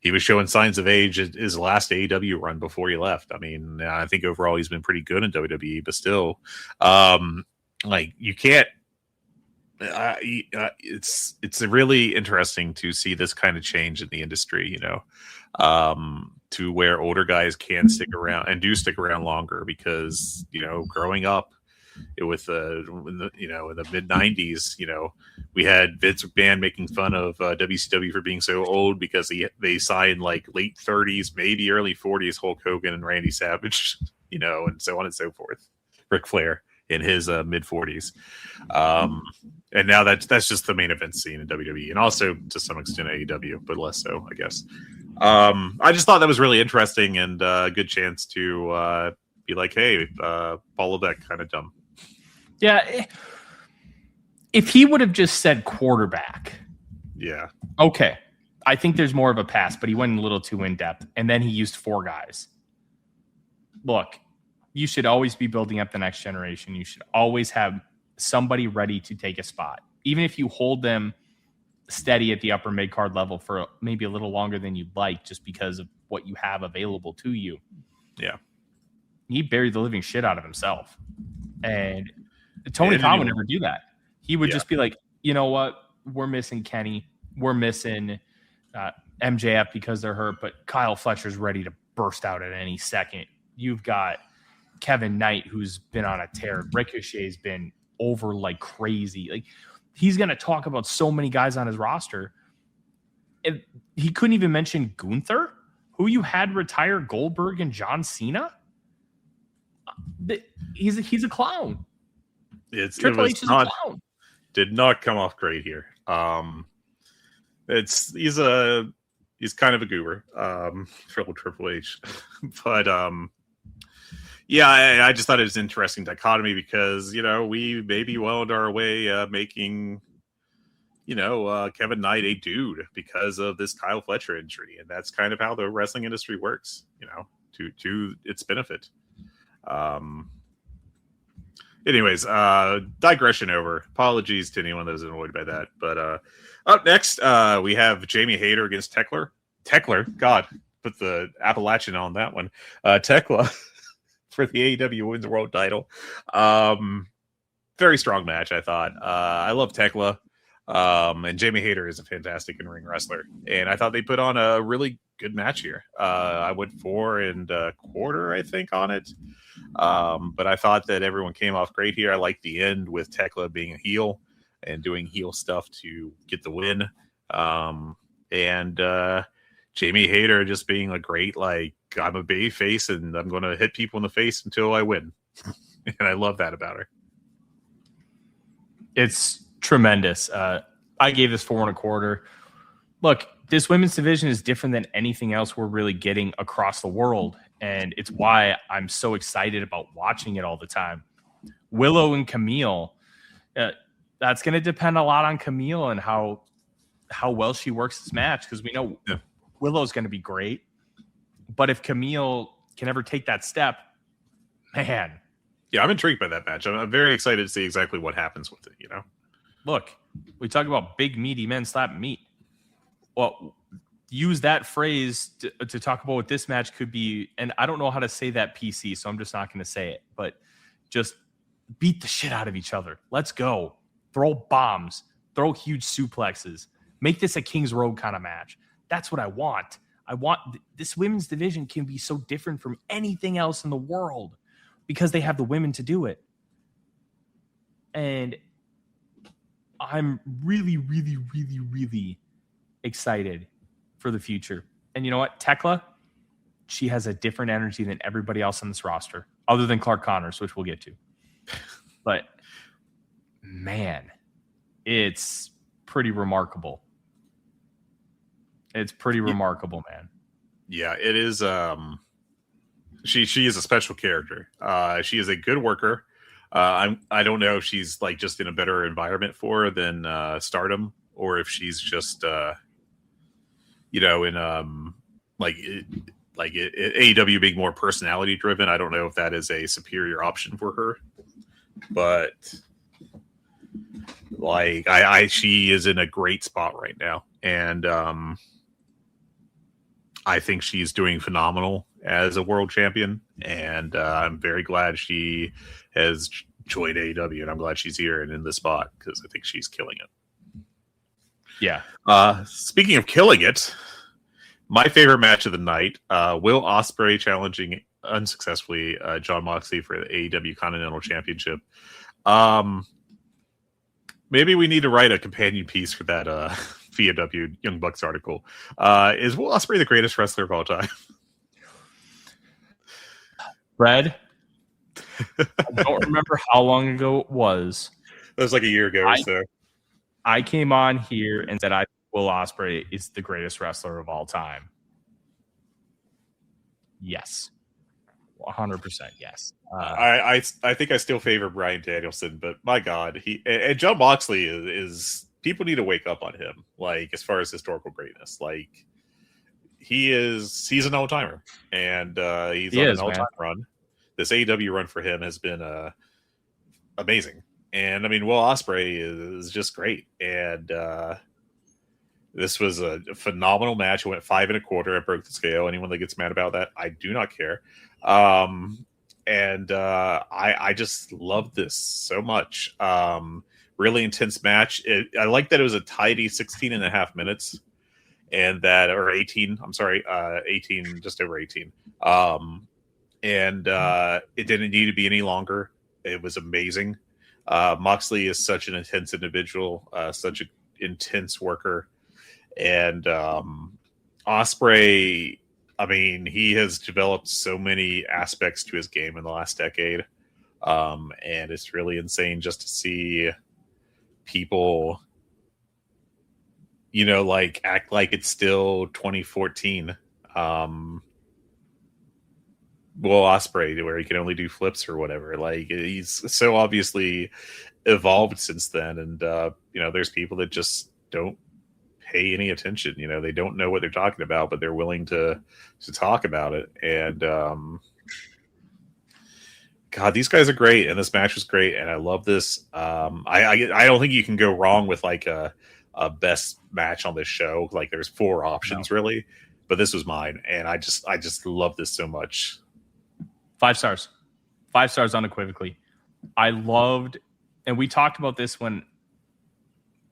he was showing signs of age at his last AEW run before he left. I mean, I think overall he's been pretty good in WWE, but still, like you can't. It's really interesting to see this kind of change in the industry, you know, to where older guys can stick around and do stick around longer because, you know, growing up with in the mid 90s, you know, we had Vince McMahon making fun of WCW for being so old because they signed like late 30s, maybe early 40s Hulk Hogan and Randy Savage, you know, and so on and so forth. Ric Flair in his mid 40s, and now that's just the main event scene in WWE, and also to some extent AEW, but less so, I guess. I just thought that was really interesting and a good chance to be like, hey, Paul Levesque kind of dumb. Yeah. If he would have just said quarterback. Yeah. Okay. I think there's more of a pass, but he went a little too in depth. And then he used 4 guys. Look, you should always be building up the next generation. You should always have somebody ready to take a spot. Even if you hold them steady at the upper mid card level for maybe a little longer than you'd like, just because of what you have available to you. Yeah. He buried the living shit out of himself. And Tony Khan would never do that. He would just be like, you know what? We're missing Kenny. We're missing MJF because they're hurt, but Kyle Fletcher's ready to burst out at any second. You've got Kevin Knight, who's been on a tear. Ricochet's been over like crazy. Like, he's going to talk about so many guys on his roster. And he couldn't even mention Gunther, who you had retire Goldberg and John Cena. He's a clown. Triple H is a clown. Did not come off great here. He's kind of a goober, Triple H, but yeah, I just thought it was an interesting dichotomy because, you know, we maybe well into our way making, you know, Kevin Knight a dude because of this Kyle Fletcher injury, and that's kind of how the wrestling industry works, you know, to its benefit. Anyways, digression over. Apologies to anyone that was annoyed by that. But up next, we have Jamie Hayter against Tekla. God, put the Appalachian on that one. Tekla for the AEW Women's World title. Very strong match, I thought. I love Tekla. And Jamie Hayter is a fantastic in-ring wrestler. And I thought they put on a really good match here. I went 4 1/4, I think, on it. But I thought that everyone came off great here. I liked the end with Tekla being a heel and doing heel stuff to get the win. And Jamie Hayter just being a great, like, I'm a baby face and I'm going to hit people in the face until I win. And I love that about her. It's tremendous. I gave this 4 1/4. Look, this women's division is different than anything else we're really getting across the world. And it's why I'm so excited about watching it all the time. Willow and Camille, that's going to depend a lot on Camille and how well she works this match, because we know Willow's going to be great. But if Camille can ever take that step, man. Yeah, I'm intrigued by that match. I'm very excited to see exactly what happens with it, you know? Look, we talk about big, meaty men slapping meat. Well, use that phrase to talk about what this match could be. And I don't know how to say that PC, so I'm just not going to say it. But just beat the shit out of each other. Let's go. Throw bombs. Throw huge suplexes. Make this a King's Road kind of match. That's what I want. I want this women's division can be so different from anything else in the world because they have the women to do it. And I'm really, really, really, really excited for the future. And you know what? Tekla, she has a different energy than everybody else on this roster, other than Clark Connors, which we'll get to. But man, it's pretty remarkable. It's pretty remarkable, man. Yeah, it is. She is a special character. She is a good worker. I don't know if she's like just in a better environment for her than Stardom, or if she's just in like AEW being more personality driven. I don't know if that is a superior option for her, but like she is in a great spot right now, and I think she's doing phenomenal as a world champion, and I'm very glad she has joined AEW, and I'm glad she's here and in this spot because I think she's killing it. Yeah. Speaking of killing it, my favorite match of the night, Will Ospreay challenging unsuccessfully Jon Moxley for the AEW Continental Championship. Maybe we need to write a companion piece for that VW Young Bucks article. Is Will Ospreay the greatest wrestler of all time? Red, I don't remember how long ago it was. That was like a year ago or so. I came on here and said Will Ospreay is the greatest wrestler of all time. Yes. 100% yes. I think I still favor Bryan Danielson, but my God, and Jon Moxley is people need to wake up on him. Like as far as historical greatness, like he's an all timer, and he's on an all time run. This AEW run for him has been amazing, and I mean Will Ospreay is just great, and this was a phenomenal match. It went 5 1/4. It broke the scale. Anyone that gets mad about that, I do not care. I just love this so much. Really intense match. I like that it was a tidy 16 and a half minutes, and that, or 18, I'm sorry, 18, just over 18. It didn't need to be any longer. It was amazing. Moxley is such an intense individual, such an intense worker. And Ospreay, I mean, he has developed so many aspects to his game in the last decade. And it's really insane just to see people, like act like it's still 2014. Will Ospreay, where he can only do flips or whatever. Like he's so obviously evolved since then. And, there's people that just don't pay any attention. They don't know what they're talking about, but they're willing to talk about it. And God, these guys are great, and this match was great, and I love this. I don't think you can go wrong with like a best match on this show. Like there's 4 options really, but this was mine, and I just love this so much. 5 stars. 5 stars unequivocally. I loved, and we talked about this when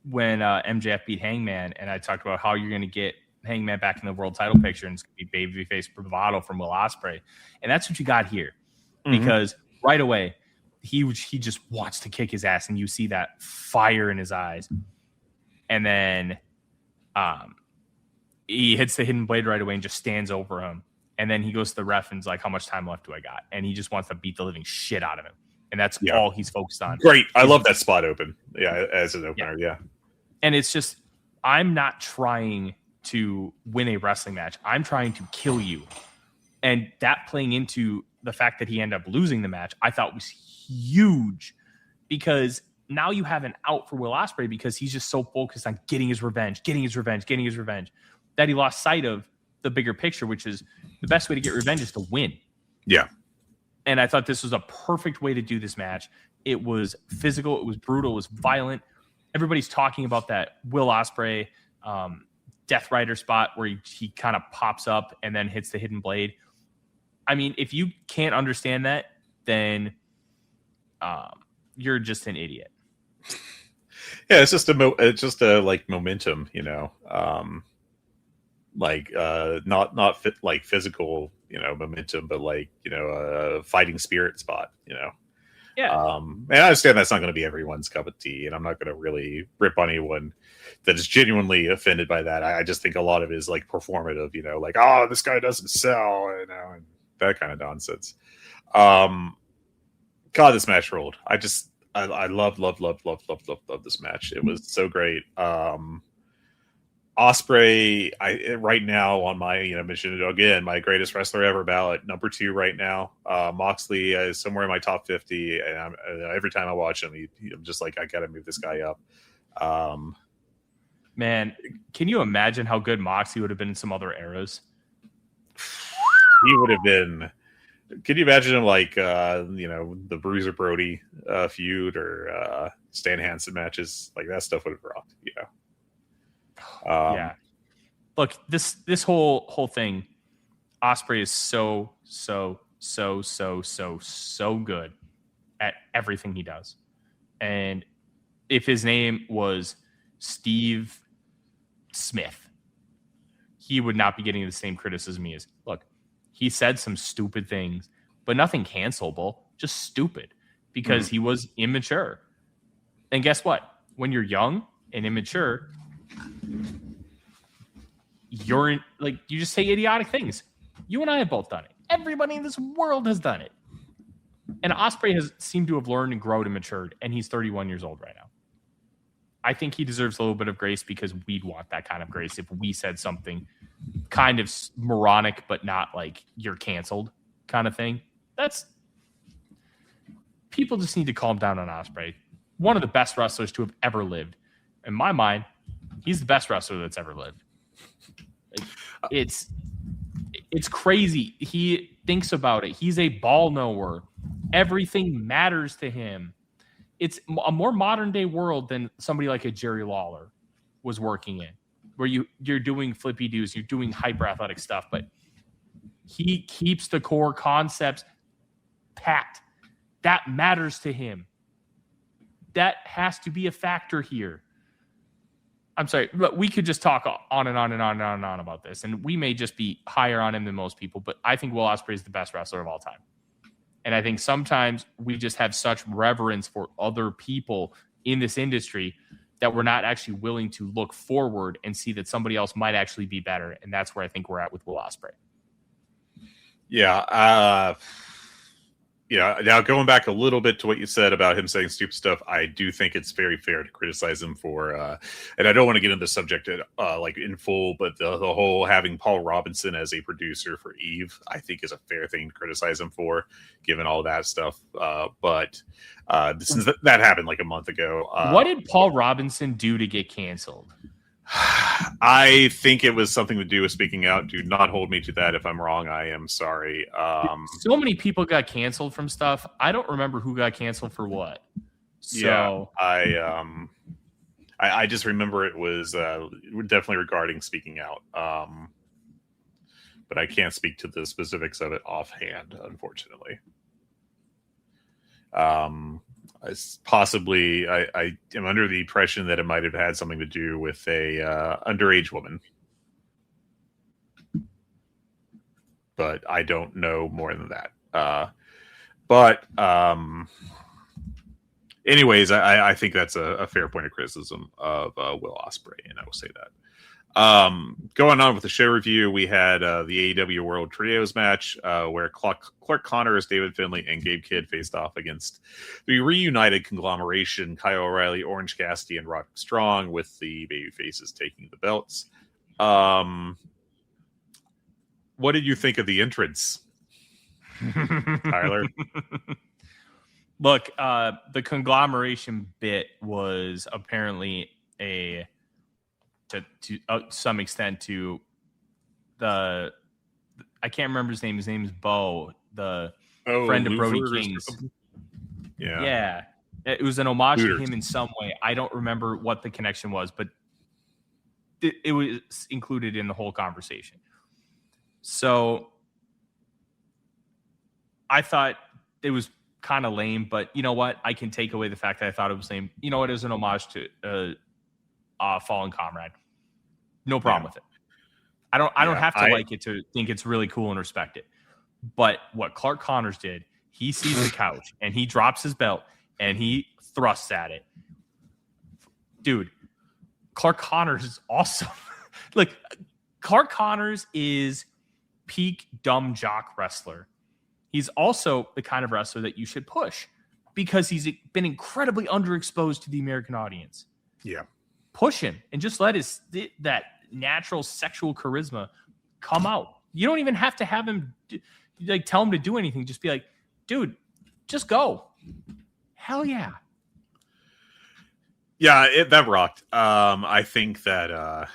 MJF beat Hangman, and I talked about how you're going to get Hangman back in the world title picture, and it's going to be babyface bravado from Will Ospreay, and that's what you got here, because right away he just wants to kick his ass, and you see that fire in his eyes, and then he hits the hidden blade right away and just stands over him, and then he goes to the ref and is like, "How much time left do I got?" And he just wants to beat the living shit out of him, and that's all he's focused on. Great, I love that spot open. Yeah, as an opener. Yeah. And it's just, I'm not trying to win a wrestling match. I'm trying to kill you. And that playing into the fact that he ended up losing the match, I thought was huge, because now you have an out for Will Ospreay because he's just so focused on getting his revenge, that he lost sight of the bigger picture, which is the best way to get revenge is to win. Yeah. And I thought this was a perfect way to do this match. It was physical. It was brutal. It was violent. Everybody's talking about that Will Ospreay Death Rider spot where he kind of pops up and then hits the hidden blade. I mean, if you can't understand that, then you're just an idiot. Yeah, it's just a like momentum, not fit like physical, momentum, but like a fighting spirit spot, Yeah. And I understand that's not going to be everyone's cup of tea, and I'm not going to really rip on anyone that is genuinely offended by that. I just think a lot of it is like performative, like, oh, this guy doesn't sell, and that kind of nonsense. God, this match rolled. I love this match. It was so great. Ospreay, right now on my mentioned it again, my greatest wrestler ever ballot, number 2 right now. Moxley is somewhere in my top 50, and every time I watch him, I'm just like, I gotta move this guy up. Man, can you imagine how good Moxley would have been in some other eras? he would have been. Could you imagine him like the Bruiser Brody feud or Stan Hansen matches? Like that stuff would have rocked. Yeah. Look, this whole thing, Ospreay is so good at everything he does. And if his name was Steve Smith, he would not be getting the same criticism he is. Look, he said some stupid things, but nothing cancelable, just stupid because he was immature. And guess what? When you're young and immature, you just say idiotic things. You and I have both done it. Everybody in this world has done it. And Ospreay has seemed to have learned and grown and matured, and he's 31 years old right now. I think he deserves a little bit of grace because we'd want that kind of grace if we said something kind of moronic, but not like you're canceled kind of thing. People just need to calm down on Ospreay. One of the best wrestlers to have ever lived. In my mind, he's the best wrestler that's ever lived. It's crazy. He thinks about it. He's a ball knower. Everything matters to him. It's a more modern day world than somebody like a Jerry Lawler was working in, where you're doing flippy doos, you're doing hyper athletic stuff, but he keeps the core concepts packed. That matters to him. That has to be a factor here. I'm sorry, but we could just talk on and on and on and on and on about this, and we may just be higher on him than most people, but I think Will Ospreay is the best wrestler of all time. And I think sometimes we just have such reverence for other people in this industry that we're not actually willing to look forward and see that somebody else might actually be better. And that's where I think we're at with Will Ospreay. Yeah. Now going back a little bit to what you said about him saying stupid stuff, I do think it's very fair to criticize him for, and I don't want to get into the subject like in full, but the whole having Paul Robinson as a producer for Eve, I think is a fair thing to criticize him for, given all that stuff. But since that happened like a month ago, what did Paul Robinson do to get canceled? I think it was something to do with speaking out. Do not hold me to that. If I'm wrong, I am sorry. So many people got canceled from stuff. I don't remember who got canceled for what. So yeah, I just remember it was definitely regarding speaking out. But I can't speak to the specifics of it offhand, unfortunately. Possibly, I am under the impression that it might have had something to do with a underage woman, but I don't know more than that. Anyways, I think that's a fair point of criticism of Will Ospreay, and I will say that. Going on with the show review, we had the AEW World Trios match where Clark Connors, David Finlay, and Gabe Kidd faced off against the reunited conglomeration Kyle O'Reilly, Orange Cassidy, and Roderick Strong, with the baby faces taking the belts. What did you think of the entrance, Tyler? Look, the conglomeration bit was apparently to some extent to the I can't remember his name. His name is Bo, the friend of Brody King's. Yeah. It was an homage to him in some way. I don't remember what the connection was, but it was included in the whole conversation. So I thought it was kind of lame, but you know what? I can take away the fact that I thought it was lame. You know what? It was an homage to Fallen Comrade. No problem with it. I don't have to like it to think it's really cool and respect it. But what Clark Connors did, he sees the couch and he drops his belt and he thrusts at it. Dude, Clark Connors is awesome. Like, Clark Connors is peak dumb jock wrestler. He's also the kind of wrestler that you should push because he's been incredibly underexposed to the American audience. Yeah. Push him and just let that natural sexual charisma come out. You don't even have to have him tell him to do anything. Just be like, dude, just go. Hell yeah. Yeah, that rocked. I think that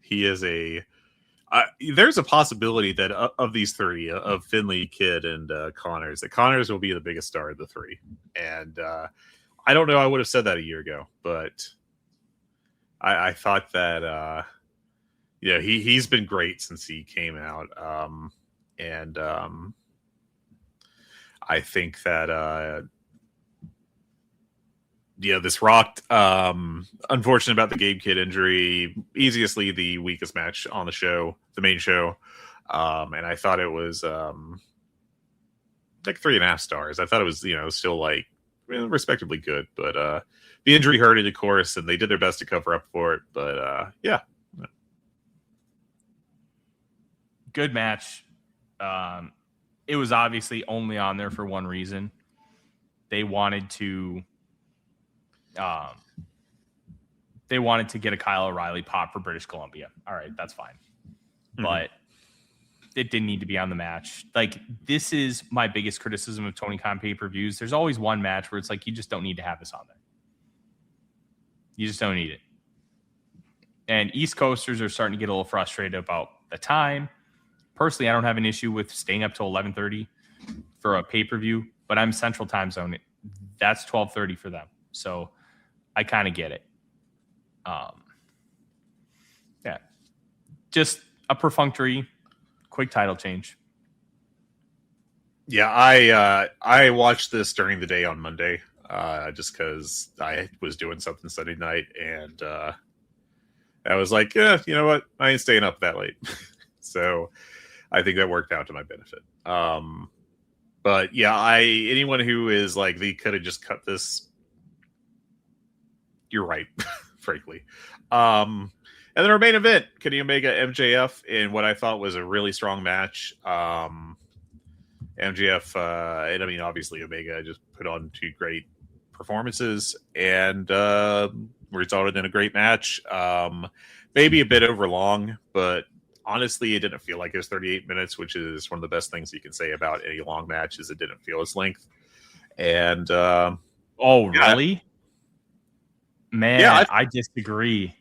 he is a There's a possibility that of these three, of Finley, Kidd, and Connors, that Connors will be the biggest star of the three. And I don't know. I would have said that a year ago, but I thought that he's been great since he came out, and I think that this rocked. Unfortunate about the Gabe Kidd injury. Easily the weakest match on the show, the main show. And I thought it was like 3.5 stars. I thought it was, still like respectably good, but the injury hurt it, of course, and they did their best to cover up for it. But yeah. Good match. It was obviously only on there for one reason. They wanted to get a Kyle O'Reilly pop for British Columbia. All right, that's fine. Mm-hmm. But it didn't need to be on the match. Like, this is my biggest criticism of Tony Khan pay-per-views. There's always one match where it's like, you just don't need to have this on there. You just don't need it. And East Coasters are starting to get a little frustrated about the time. Personally, I don't have an issue with staying up till 11:30 for a pay-per-view, but I'm Central Time Zone. That's 12:30 for them. So I kind of get it. Yeah. Just a perfunctory, quick title change. Yeah, I watched this during the day on Monday, just because I was doing something Sunday night, and I was like, yeah, you know what? I ain't staying up that late. So I think that worked out to my benefit. But yeah, anyone who is like, they could have just cut this. You're right, frankly. And then our main event, Kenny Omega, MJF, in what I thought was a really strong match. MJF, and I mean, obviously Omega just put on 2 great performances and resulted in a great match. Maybe a bit overlong, but honestly, it didn't feel like it was 38 minutes, which is one of the best things you can say about any long match, is it didn't feel its length. And really? Man, yeah, I disagree.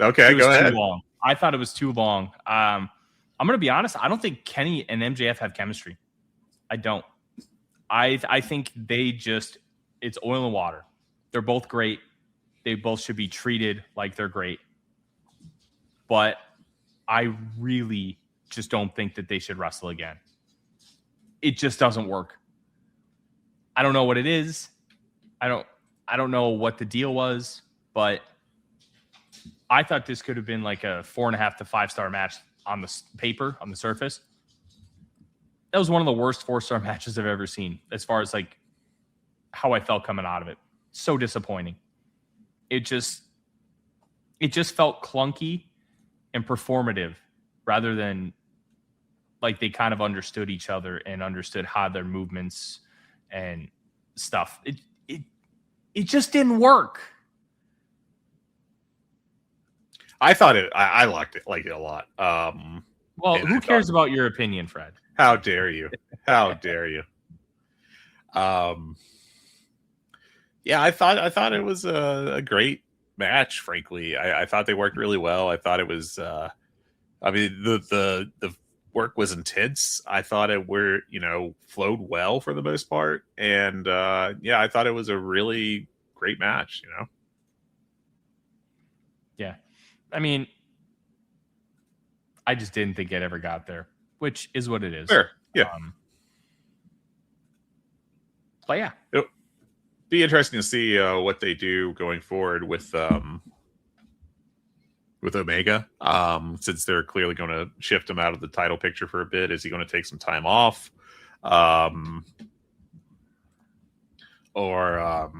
Okay, go ahead. Too long. I thought it was too long. I'm going to be honest. I don't think Kenny and MJF have chemistry. I don't. I think it's oil and water. They're both great. They both should be treated like they're great. But I really just don't think that they should wrestle again. It just doesn't work. I don't know what it is. I don't know what the deal was, but I thought this could have been like a 4.5 to 5-star match on the paper, on the surface. That was one of the worst 4-star matches I've ever seen, as far as like how I felt coming out of it. So disappointing. It just felt clunky and performative, rather than like they kind of understood each other and understood how their movements and stuff. It just didn't work. I thought I liked it a lot. Well, who cares about your opinion, Fred? How dare you? How dare you? Yeah, I thought it was a great match. Frankly, I thought they worked really well. I thought it was. I mean, the work was intense. I thought it flowed well for the most part, and yeah, I thought it was a really great match. Yeah, I mean, I just didn't think it ever got there, which is what it is. Fair. Yeah. But yeah, it'll be interesting to see what they do going forward with Omega, since they're clearly going to shift him out of the title picture for a bit. Is he going to take some time off, or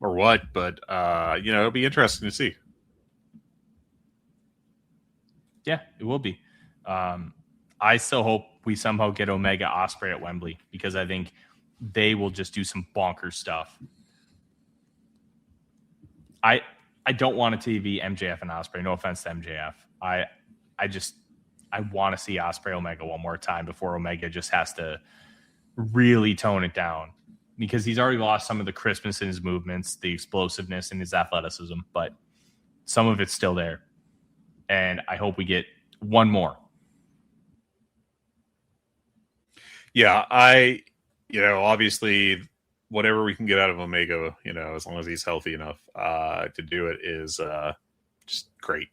what? But it'll be interesting to see. Yeah, it will be. I still hope we somehow get Omega Ospreay at Wembley, because I think they will just do some bonkers stuff. I don't want it to be MJF and Ospreay. No offense to MJF. I want to see Ospreay Omega one more time before Omega just has to really tone it down, because he's already lost some of the crispness in his movements, the explosiveness in his athleticism, but some of it's still there. And I hope we get one more. Yeah, obviously whatever we can get out of Omega, as long as he's healthy enough to do it is just great,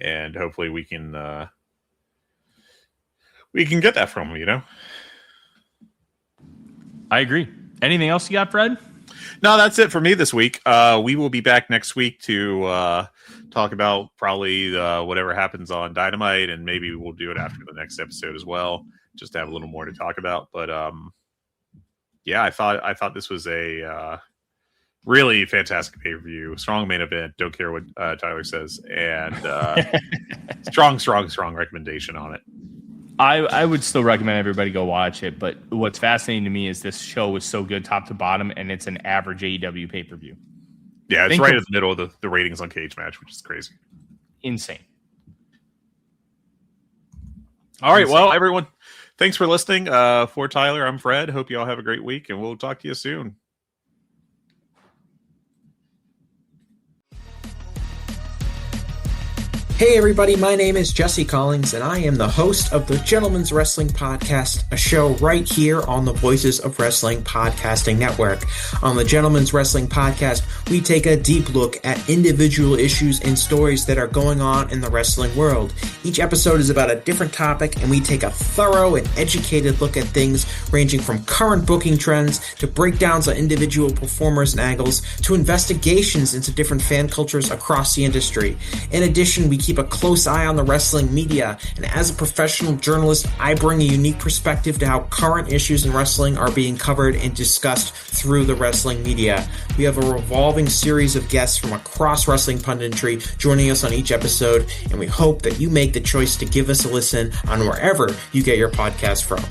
and hopefully we can get that from him, I agree. Anything else you got, Fred? No, that's it for me this week. We will be back next week to talk about probably whatever happens on Dynamite, and maybe we'll do it after the next episode as well, just to have a little more to talk about. But yeah, I thought this was a really fantastic pay-per-view, strong main event. Don't care what Tyler says, and strong recommendation on it. I would still recommend everybody go watch it, but what's fascinating to me is this show was so good top to bottom, and it's an average AEW pay-per-view. Yeah, it's right in the middle of the ratings on Cage Match, which is crazy. Insane. All right, well, everyone, thanks for listening. For Tyler, I'm Fred. Hope you all have a great week, and we'll talk to you soon. Hey everybody, my name is Jesse Collins, and I am the host of the Gentleman's Wrestling Podcast, a show right here on the Voices of Wrestling Podcasting Network. On the Gentleman's Wrestling Podcast, we take a deep look at individual issues and stories that are going on in the wrestling world. Each episode is about a different topic, and we take a thorough and educated look at things ranging from current booking trends to breakdowns on individual performers and angles to investigations into different fan cultures across the industry. In addition, we keep a close eye on the wrestling media, and as a professional journalist, I bring a unique perspective to how current issues in wrestling are being covered and discussed through the wrestling media. We have a revolving series of guests from across wrestling punditry joining us on each episode, and we hope that you make the choice to give us a listen on wherever you get your podcast from.